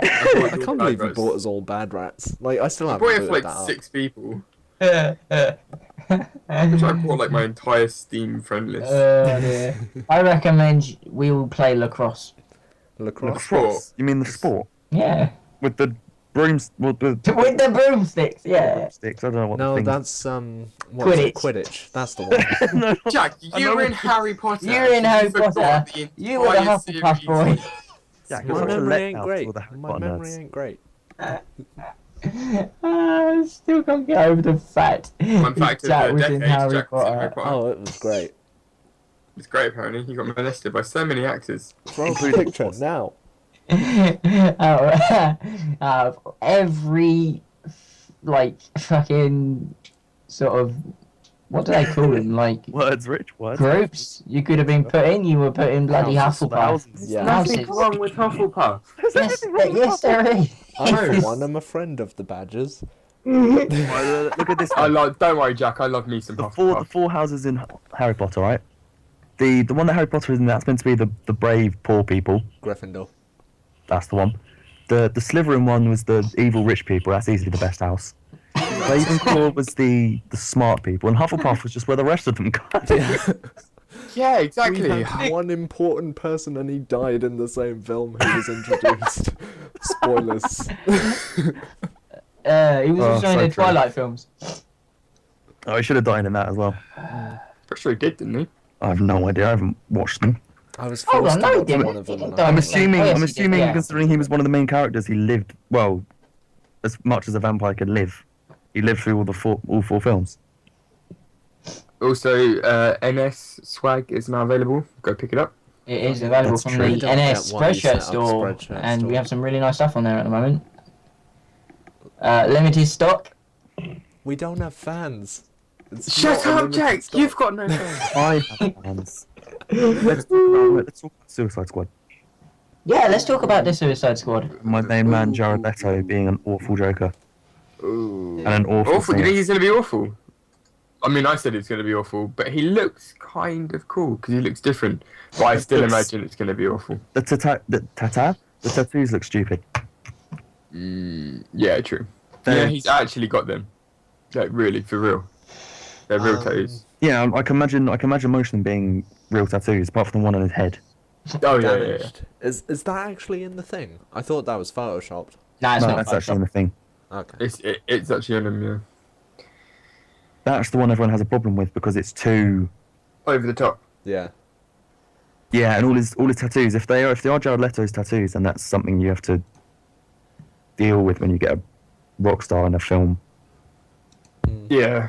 can't believe you bought us all bad rats. Like I still
I
haven't
bought it
booted
for like
that up.
6 people. Which I bought like my entire Steam friend list.
Dear. I recommend we all play lacrosse.
Lacrosse.
Sport.
You mean the sport
Yeah.
with the brooms? Well, the
With the broomsticks, yeah.
sticks. I don't know what
No,
the thing.
that's what is it? Quidditch. That's the one.
No.
Jack,
I
you
know
were in
what-
Harry Potter.
You're in Harry
forgot
Potter.
the
You were the
entire
Hufflepuff
series.
boy.
Jack,
My
you're such a
memory ain't
letdown
great.
for the Harry
My
Potter
memory
nerds.
ain't great.
I still can't get over the fact
Fun fact of
Jack
the
was in
decade,
Harry
Jack was in Harry
Potter.
Potter.
Oh, it was great.
It's great apparently. He got molested by so many actors.
Throw up a picture now.
out of every like fucking sort of what do they call them, like
Words, Rich. Words.
groups you could have been put in, you were put in bloody
Thousands,
Hufflepuff.
thousands.
Yeah.
Nothing
wrong with Hufflepuff.
Yes, there is.
I'm one. I'm a friend of the Badgers.
Well, look at this.
I
one.
like. Don't worry, Jack. I love me some
the
Hufflepuff.
four houses in Harry Potter, right? The one that Harry Potter is in, that's meant to be the brave poor people.
Gryffindor.
That's the one. The Slytherin one was the evil rich people. That's easily the best house. Ravenclaw was the smart people, and Hufflepuff was just where the rest of them got.
Yeah,
We
exactly.
had one important person and he died in the same film who was introduced. Spoilers.
He was
Oh,
also in
so
the
true.
Twilight films.
Oh, he should have died in that as well.
Pretty sure he did, didn't he?
I have no idea. I haven't watched them.
I was
Hold
forced
on,
to
no, he
watch
didn't.
one of
He
them.
didn't
and
die
I
I'm
in
was like,
assuming.
yes,
I'm
he did,
assuming,
yeah.
considering he was one of the main characters, he lived well, as much as a vampire could live. He lived through all four films.
Also, NS swag is now available. Go pick it up.
It is available
That's
from
true.
the
I don't
NS
get why you set
Spreadshirt
up
store,
Spreadshirt
and
store.
we have some really nice stuff on there at the moment. Limited stock.
We don't have fans. It's
Shut
not a
up,
limited
Jack.
stock.
You've got no fans.
I have fans. Let's talk about Suicide Squad.
Yeah, let's talk about the Suicide Squad.
My main man Jared Leto being an awful Joker
Ooh.
and an awful.
Awful. You
singer.
think he's gonna be awful? I mean, I said it's going to be awful, but he looks kind of cool because he looks different. But I still imagine it's going to be awful.
The tattoos look stupid.
Yeah, true.
They're-
Yeah, he's actually got them. Like, really, for real. They're real tattoos.
Yeah, I can imagine most of them being real tattoos, apart from the one on his head.
Oh, yeah.
Damaged. Is that actually in the thing? I thought that was photoshopped.
No, it's
No,
not.
that's actually in the thing.
Okay.
It's actually on him, yeah.
That's the one everyone has a problem with because it's too.
Over the top.
Yeah.
Yeah, and all his tattoos. If they are Jared Leto's tattoos, then that's something you have to deal with when you get a rock star in a film.
Yeah.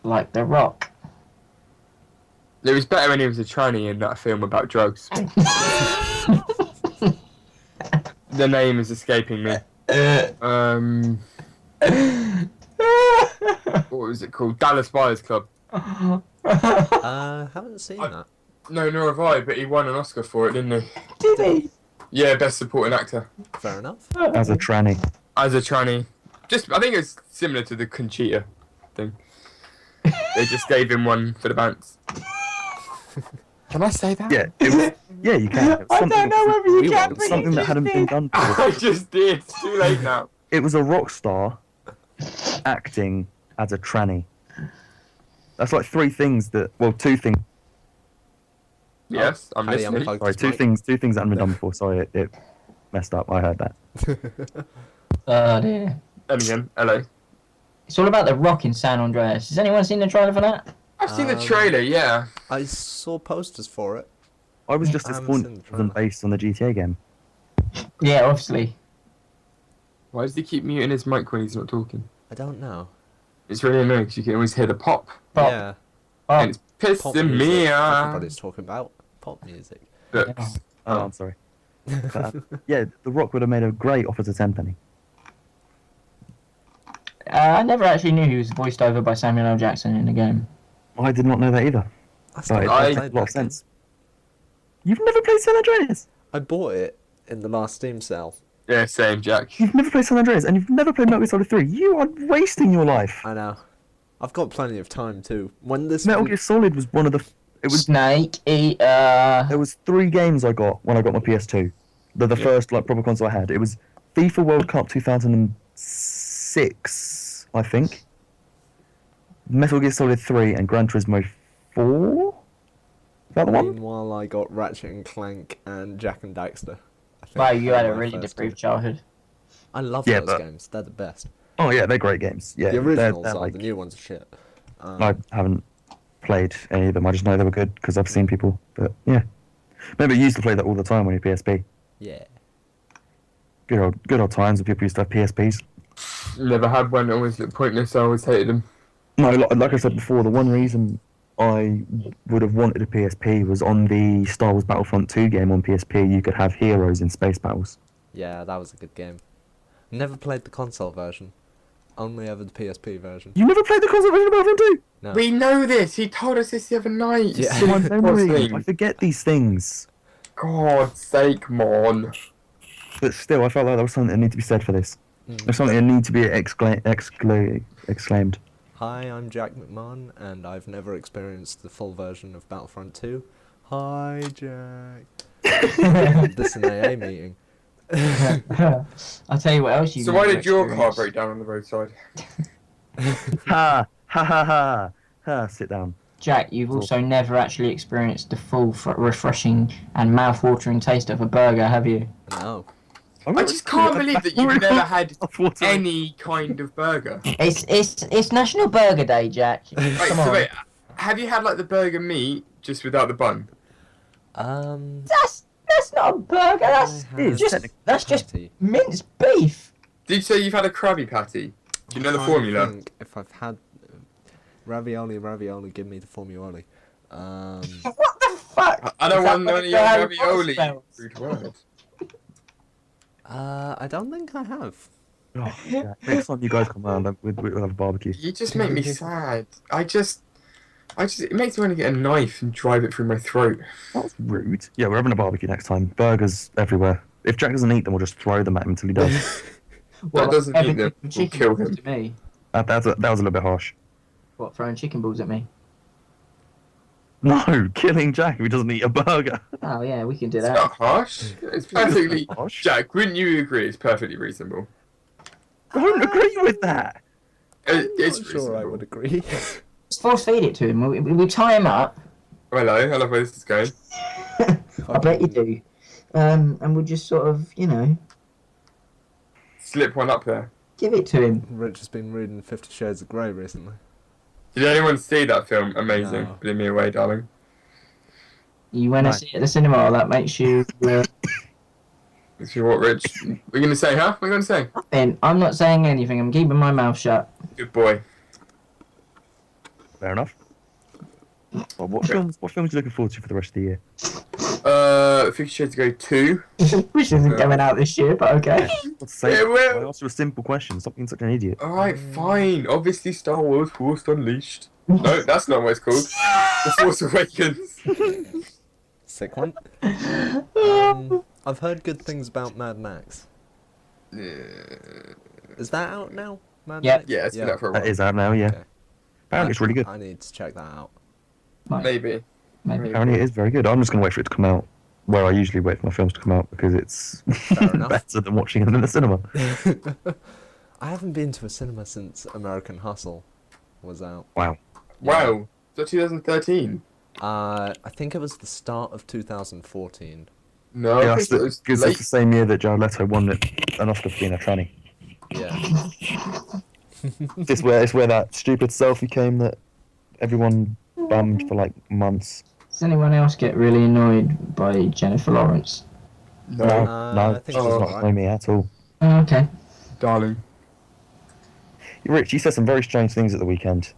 Like The Rock.
It was better when he was a tranny in that film about drugs. The name is escaping me. What was it called? Dallas Buyers Club.
Haven't seen that.
No, nor have I, but he won an Oscar for it, didn't he?
Did he?
Yeah, Best Supporting Actor.
Fair enough.
As a tranny.
As a tranny. I think it's similar to the Conchita thing. They just gave him one for the bounce. Can I say that?
Yeah, yeah, you can. It was
I
something-
don't know whether you can.
It was something that hadn't been done before.
I just did. It's too late now.
It was a rock star acting as a tranny. That's like two things.
Yes, I'm
Paddy,
listening.
unplugged
Sorry,
his mic.
two things that hadn't been done before. Sorry, it messed up. I heard that.
Oh dear.
And again, LA.
It's all about The Rock in San Andreas. Has anyone seen the trailer for that?
I've seen the trailer, yeah.
I saw posters for it.
I was just
I haven't
disappointed
seen the
it wasn't
trailer.
based on the GTA game.
Yeah, obviously.
Why does he keep muting his mic when he's not talking?
I don't know.
It's really annoying because you can always hear the pop.
Pop.
Yeah.
Oh,
And it's
Pop
pissing
music.
me off.
Everybody's talking about pop music.
Look,
Yeah.
Oh, I'm sorry. Yeah, The Rock would have made a great Offer to Tenpenny.
I never actually knew he was voiced over by Samuel L. Jackson in the game.
I did not know that either.
That's
But it
not-
does
I-
make a lot of sense. You've never played San Andreas?
I bought it in the last Steam sale.
yeah, same, Jack.
You've never played San Andreas, and you've never played Metal Gear Solid 3. You are wasting your life.
I know. I've got plenty of time too. When this
Metal Gear Solid was one of the. It was.
Snake Eater.
There was 3 games I got when I got my PS2. The first proper console I had. It was FIFA World Cup 2006, I think. Metal Gear Solid 3 and Gran Turismo 4. Is that the one?
Meanwhile, I got Ratchet and Clank and Jack and Daxter. I think
Wow, you
they
had
were
a
my
really
first
depraved
two.
childhood.
I love
Yeah,
those
but-
games. They're the best.
Oh yeah, they're great games. Yeah,
The originals
they're
are.
like,
The new ones are shit.
I haven't played any of them. I just know they were good because I've seen people. But yeah, remember you used to play that all the time when you PSP.
Yeah.
Good old times when people used to have PSPs.
Never had one. Always looked pointless. I always hated them.
No, like I said before, the one reason I would have wanted a PSP was on the Star Wars Battlefront 2 game on PSP. You could have heroes in space battles.
Yeah, that was a good game. Never played the console version. Only ever the PSP version.
You never played the console version of Battlefront 2?
No.
We know this. He told us this the other night.
Yeah.
So I'm memory.
Thing.
I forget these things.
God's sake, man.
But still, I felt like there was something that needed to be said for this. There's something that needed to be exclaimed.
Hi, I'm Jack McMahon, and I've never experienced the full version of Battlefront 2. Hi, Jack. This is an AA meeting.
I'll tell you what else you.
So why
never
did your car
experienced.
break down on the roadside?
Ha! Ha ha ha! Ha! Sit down.
Jack, you've also never actually experienced the full, refreshing and mouth-watering taste of a burger, have you?
No.
I just can't believe that you've never had
Any.
any kind of burger.
It's National Burger Day, Jack.
Right,
Come
so
on.
wait, have you had like the burger meat just without the bun?
That's not a burger. That's
I had
just
patty.
minced beef.
Did you say you've had a Krabby Patty? Do you know the
I
formula?
think if I've had ravioli, give me the formula.
What the fuck?
I don't
Is that
want
what
none of
the
your
Harry Potter
ravioli.
spells?
Rude word.
I don't think I have.
Oh, yeah. Next time you guys come around, we'll have a barbecue.
You just make me sad. It makes me want to get a knife and drive it through my throat.
That was rude. Yeah, we're having a barbecue next time. Burgers everywhere. If Jack doesn't eat them, we'll just throw them at him until he does.
That doesn't
Evan
mean that
Chicken
we'll kill him.
To me.
that was a little bit harsh.
What, throwing chicken balls at me?
No, killing Jack if he doesn't eat a burger.
Oh yeah, we can do
It's
that.
not harsh. It's perfectly.
Harsh.
Jack, wouldn't you agree? It's perfectly reasonable.
I don't agree with that.
It's
Not sure I
reasonable.
would agree.
Just force feed it to him. We tie him up.
Hello, I love where this is going.
I bet you do. And we'll just sort of,
Slip one up there.
give it to him.
Rich has been reading 50 Shades of Grey recently.
Did anyone see that film? Amazing.
No.
Blew me away, darling.
You went to
Right.
see it at the cinema. That makes you.
If you what, Rich? We're gonna say, huh? What are you gonna say?
Nothing. I'm not saying anything. I'm keeping my mouth shut.
Good boy.
Fair enough. Well, what films are you looking forward to for the rest of the year?
50 Shades of Grey 2.
Which isn't coming out this year, but okay.
Let's say,
Yeah, well-
I asked you a simple question. Stop being such an idiot.
Alright, fine. Obviously, Star Wars Force Unleashed. No, that's not what it's called. The Force Awakens.
Sick one. I've heard good things about Mad Max. Is that out now? Mad
Yeah.
Max?
Yeah, it's been out for a
That
while.
is out now, yeah.
Okay.
Apparently it's really good.
I need to check that out.
Maybe.
Maybe.
Apparently it is very good. I'm just going to wait for it to come out where I usually wait for my films to come out because it's
enough.
better than watching them in the cinema.
I haven't been to a cinema since American Hustle was out.
Wow.
Wow. So 2013?
I think it was the start of 2014.
No,
Yeah,
I
that's
think it was
because
late.
it's the same year that Jared Leto won an Oscar for being a tranny.
Yeah.
It's where that stupid selfie came that everyone bummed for like months.
Does anyone else get really annoyed by Jennifer Lawrence?
No,
No,
I think
she's
she's
not
alright.
annoying me at all.
Oh, okay.
darling.
Rich, you said some very strange things at the weekend.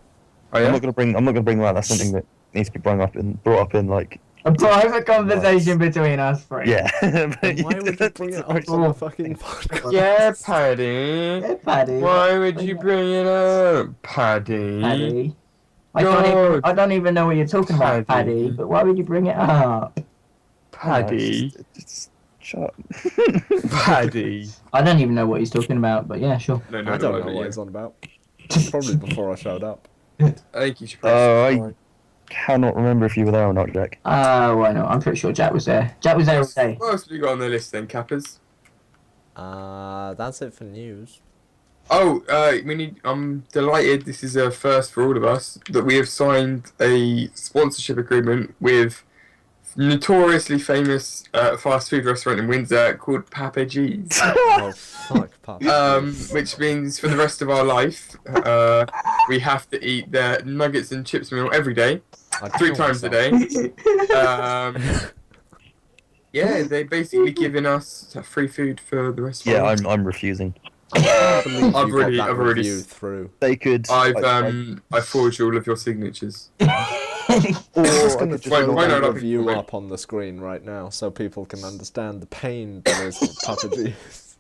Oh
I'm
yeah?
not gonna bring them out. That's something that needs to be brought up in like
A private conversation between us three.
yeah.
Then
But
why would you bring it up on the fucking podcast?
Yeah, Paddy.
Yeah, Paddy.
Why would you bring it up, Paddy?
Paddy.
God.
I don't even know what you're talking about,
Paddy.
Paddy, but why would you bring it up?
Paddy.
Just shut up.
Paddy.
I don't even know what he's talking about, but yeah, sure.
No,
I don't know what
yeah.
he's on about. Probably before I showed up.
I think you should
Oh,
probably.
Cannot remember if you were there or not, Jack.
Why not? I'm pretty sure Jack was there. Jack was there all day.
What else have we got on the list then, Cappers?
That's it for news.
Oh, I'm delighted. This is a first for all of us that we have signed a sponsorship agreement with notoriously famous fast food restaurant in Windsor called Papa G's.
Oh fuck, Papa.
Which means for the rest of our life, we have to eat their nuggets and chips meal every day,
I'd
3
kill
times a
myself.
day. Yeah, they're basically giving us free food for the rest of
Yeah,
our life.
I'm refusing.
I can't believe you
I've
got
already-
that
I've already
review
s-
through.
They could.
I forged all of your signatures.
I'm just
I
going to
could just
throw
why
that
not?
review
Wait.
up on the screen right now so people can understand the pain that is Papa G's.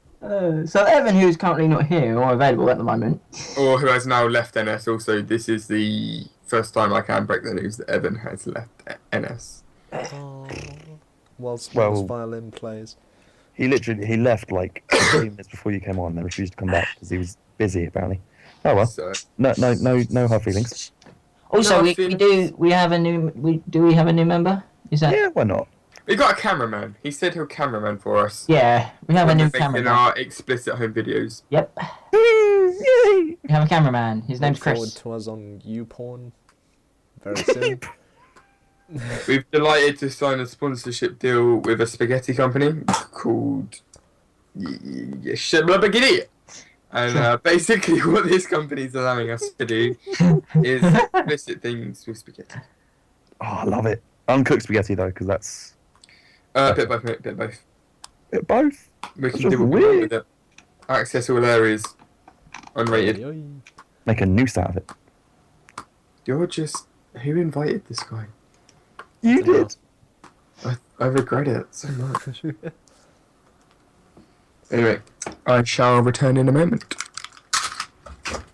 So Evan, who's currently not here or available at the moment.
Or who has now left NS. Also, this is the first time I can break the news that Evan has left NS.
Oh, whilst
Well-
violin plays.
He left like 2 minutes before you came on and then refused to come back because he was busy apparently. Oh well.
So,
No hard feelings.
Also,
No,
we
I've seen-
have a new member? Is that?
Yeah, why not?
we got a cameraman. He said he'll cameraman for us.
Yeah, we have a
When
new
we're making
cameraman.
our explicit home videos.
Yep,
Yay!
we have a cameraman. His name's
Look forward
Chris.
to us on YouPorn very soon.
We've delighted to sign a sponsorship deal with a spaghetti company called Shiblabagidia. And basically what this company is allowing us to do is explicit things with spaghetti.
Oh, I love it. Uncooked spaghetti though, because that's
Bit by bit, bit by bit.
both.
We can
That's
do what we want
weird.
with it. Access all areas. Unrated.
Oi, oi.
Make a noose out of it.
You're just... Who invited this guy?
You
Dunno.
did.
I regret it so much. Anyway, I shall return in a moment.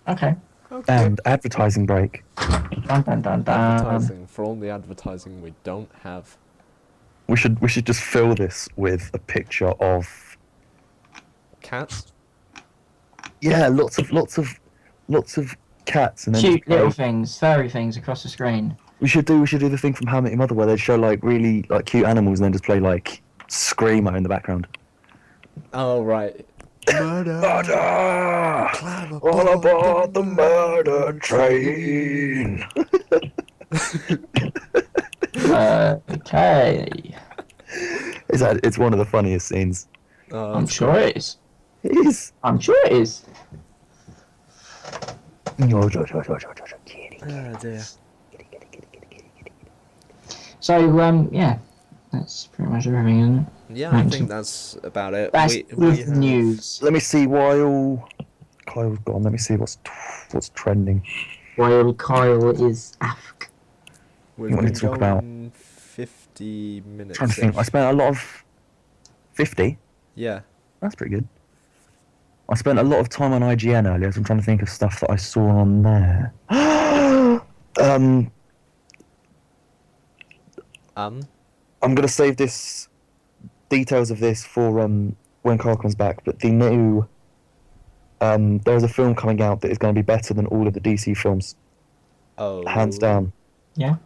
Okay.
And advertising break.
Dun dun dun dun.
Advertising for all the advertising we don't have.
We should just fill this with a picture of
Cats?
lots of cats and then
Cute
just play.
little things, furry things across the screen.
We should do the thing from How I Met Your Mother where they show like really like cute animals and then just play like screamo in the background.
Oh right. Murder.
Murder!
Climb
All aboard the murder train.
Okay.
It's one of the funniest scenes.
I'm sure it is.
It is.
I'm sure it is.
Oh dear.
So, yeah. That's pretty much everything, isn't it?
Yeah, I think that's about it.
That's
we
the news.
Let me see while Kyle's gone. Let me see what's trending.
While Kyle is AFK.
We've
You want me
been
to talk about-
going 50 minutes.
Trying to think. I spent a lot of 50.
Yeah.
That's pretty good. I spent a lot of time on IGN earlier, so I'm trying to think of stuff that I saw on there. I'm gonna save this details of this for when Carl comes back. But the new there's a film coming out that is going to be better than all of the DC films,
Oh.
hands down.
Yeah.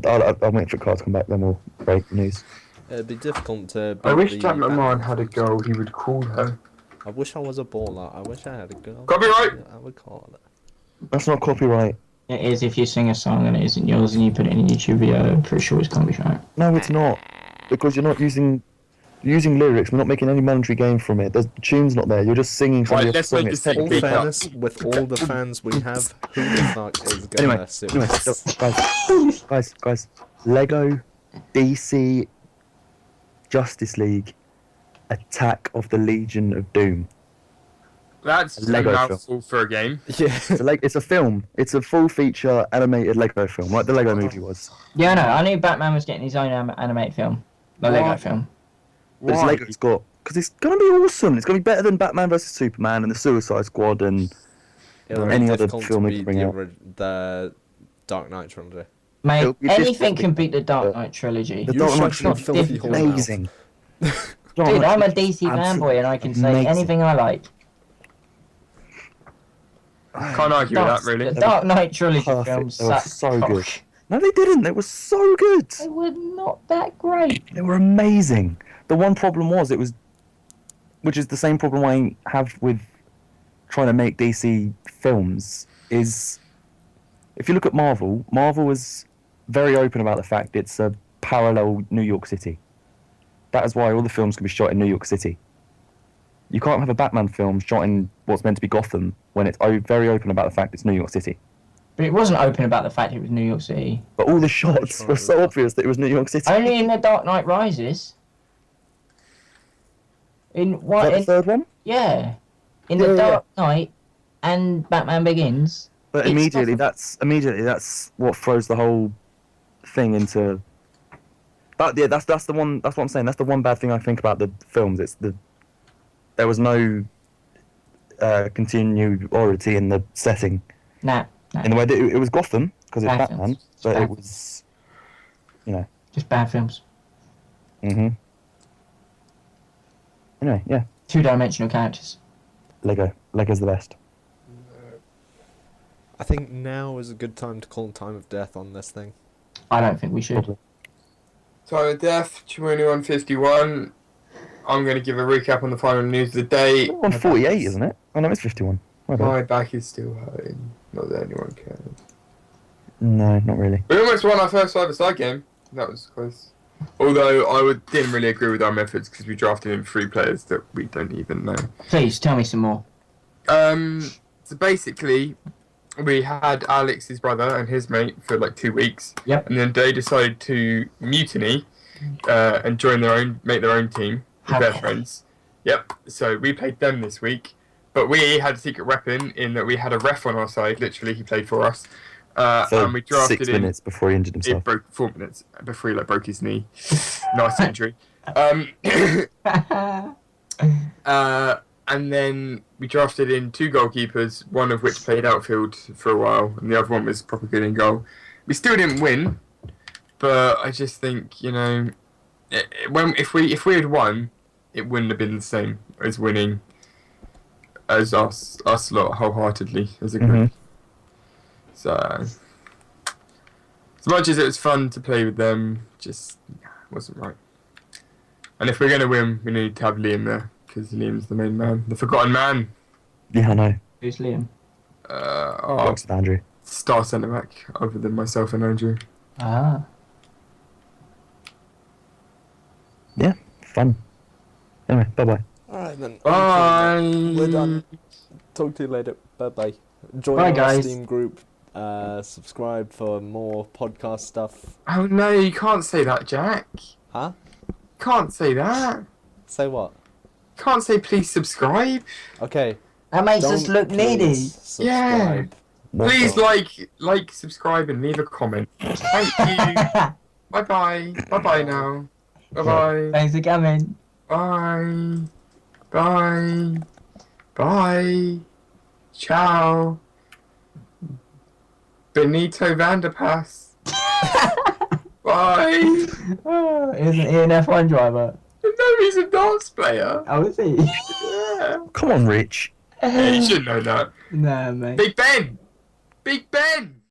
I'll wait for Carl to come back, then we'll break the news.
It'd be difficult to.
I
beat
wish
the
Jack McMahon
Batman
had a
films.
girl, he would call her.
I wish I was a baller. I wish I had a girl.
Copyright!
I would call it.
That's not copyright.
It is if you sing a song and it isn't yours and you put it in a YouTube video, I'm pretty sure it's copyright.
No, it's not, because you're not using lyrics. We're not making any monetary gain from it. The tune's not there. You're just singing somebody
Right, let's
else's song.
make
It's
a
In all
Speak up.
fairness, with all the fans we have, who the fuck is gonna
Anyway,
sue
anyway,
us?
guys, Lego, DC, Justice League, Attack of the Legion of Doom.
That's a
Lego
mouthful for a game.
Yeah.
It's a film. It's a full feature animated Lego film, like the Lego movie was.
Yeah, no, I knew Batman was getting his own animated film. The Lego
What?
film.
But it's
Why?
Lego's got, because it's gonna be awesome. It's gonna be better than Batman vs Superman and the Suicide Squad and
It'll
Any
be
other
difficult
film
to
they
beat
bring out.
the Dark Knight trilogy.
Mate,
It'll be
anything
different
can beat the Dark
because-
Knight trilogy.
the
You
Dark
shut
Knight
your
trilogy
filthy
is
whore mouth.
amazing.
Dude, I'm a DC fanboy and I can say
Amazing.
anything I like.
Can't argue with that, really.
The Dark Knight trilogy
Perfect.
films
They were
suck
so
cock.
good. No, they didn't. They were so good.
They were not that great.
They were amazing. The one problem was which is the same problem I have with trying to make DC films, is if you look at Marvel was very open about the fact it's a parallel New York City. That is why all the films can be shot in New York City. You can't have a Batman film shot in what's meant to be Gotham when it's very open about the fact it's New York City.
But it wasn't open about the fact it was New York City.
But all the shots were so obvious that it was New York City.
Only in The Dark Knight Rises. In
Is
what?
that the
In,
third one?
yeah. In
Yeah,
The
yeah.
Dark Knight and Batman Begins.
But
It's
immediately
Gotham.
that's what throws the whole thing into. But yeah, that's the one. That's what I'm saying. That's the one bad thing I think about the films. There was no continuity in the setting.
Nah.
In the way that it was Gotham because it's
Bad
Batman,
films.
but
Bad
it was,
Just bad films.
Anyway, yeah,
Two-dimensional characters.
Lego's the best.
I think now is a good time to call time of death on this thing.
I don't think we should.
Probably.
Time of death, 21:51. I'm going to give a recap on the final news of the day.
On 48, isn't it? Oh no, it's 51. My bad.
My back is still hurting. Not that anyone cares.
No, not really.
We almost won our first five-a-side game. That was close. Although didn't really agree with our methods because we drafted in 3 players that we don't even know.
Please, tell me some more.
So basically, we had Alex's brother and his mate for like 2 weeks.
Yep.
And then they decided to mutiny and make their own team with
How
their
dare
friends. Yep. So we played them this week. But we had a secret weapon in that we had a ref on our side. Literally, he played for us.
For
And we drafted
6
in.
minutes before he injured
It
himself.
broke 4 minutes before he broke his knee. Nice injury. And then we drafted in 2 goalkeepers, one of which played outfield for a while, and the other one was proper good in goal. We still didn't win, but I just think if we had won, it wouldn't have been the same as winning as us lot wholeheartedly as a group. So, as much as it was fun to play with them, just wasn't right. And if we're going to win, we need to have Liam there, because Liam's the main man. The forgotten man.
Yeah, I know.
Who's Liam?
Works with Andrew.
Star centre back, other than myself and Andrew.
Ah.
Yeah, fun. Anyway, bye-bye.
Alright then.
Bye.
We're done. Talk to you later. Bye-bye. Join
Bye,
our
guys.
Steam group. Subscribe for more podcast stuff.
Oh no, you can't say that, Jack.
Huh?
Can't say that.
Say what?
Can't say please subscribe.
Okay.
That makes us
don't
look needy.
please subscribe.
What
Please
the-
like, subscribe, and leave a comment. Thank you. Bye bye. Bye bye now. Bye bye.
Thanks for coming.
Bye. Bye. Bye. Ciao. Benito Vanderpass. Bye.
Oh, isn't he an F1 driver?
No, he's a dance player.
Oh, is he?
Yeah.
Come on, Rich.
Yeah, you should know that.
Nah, mate.
Big Ben. Big Ben.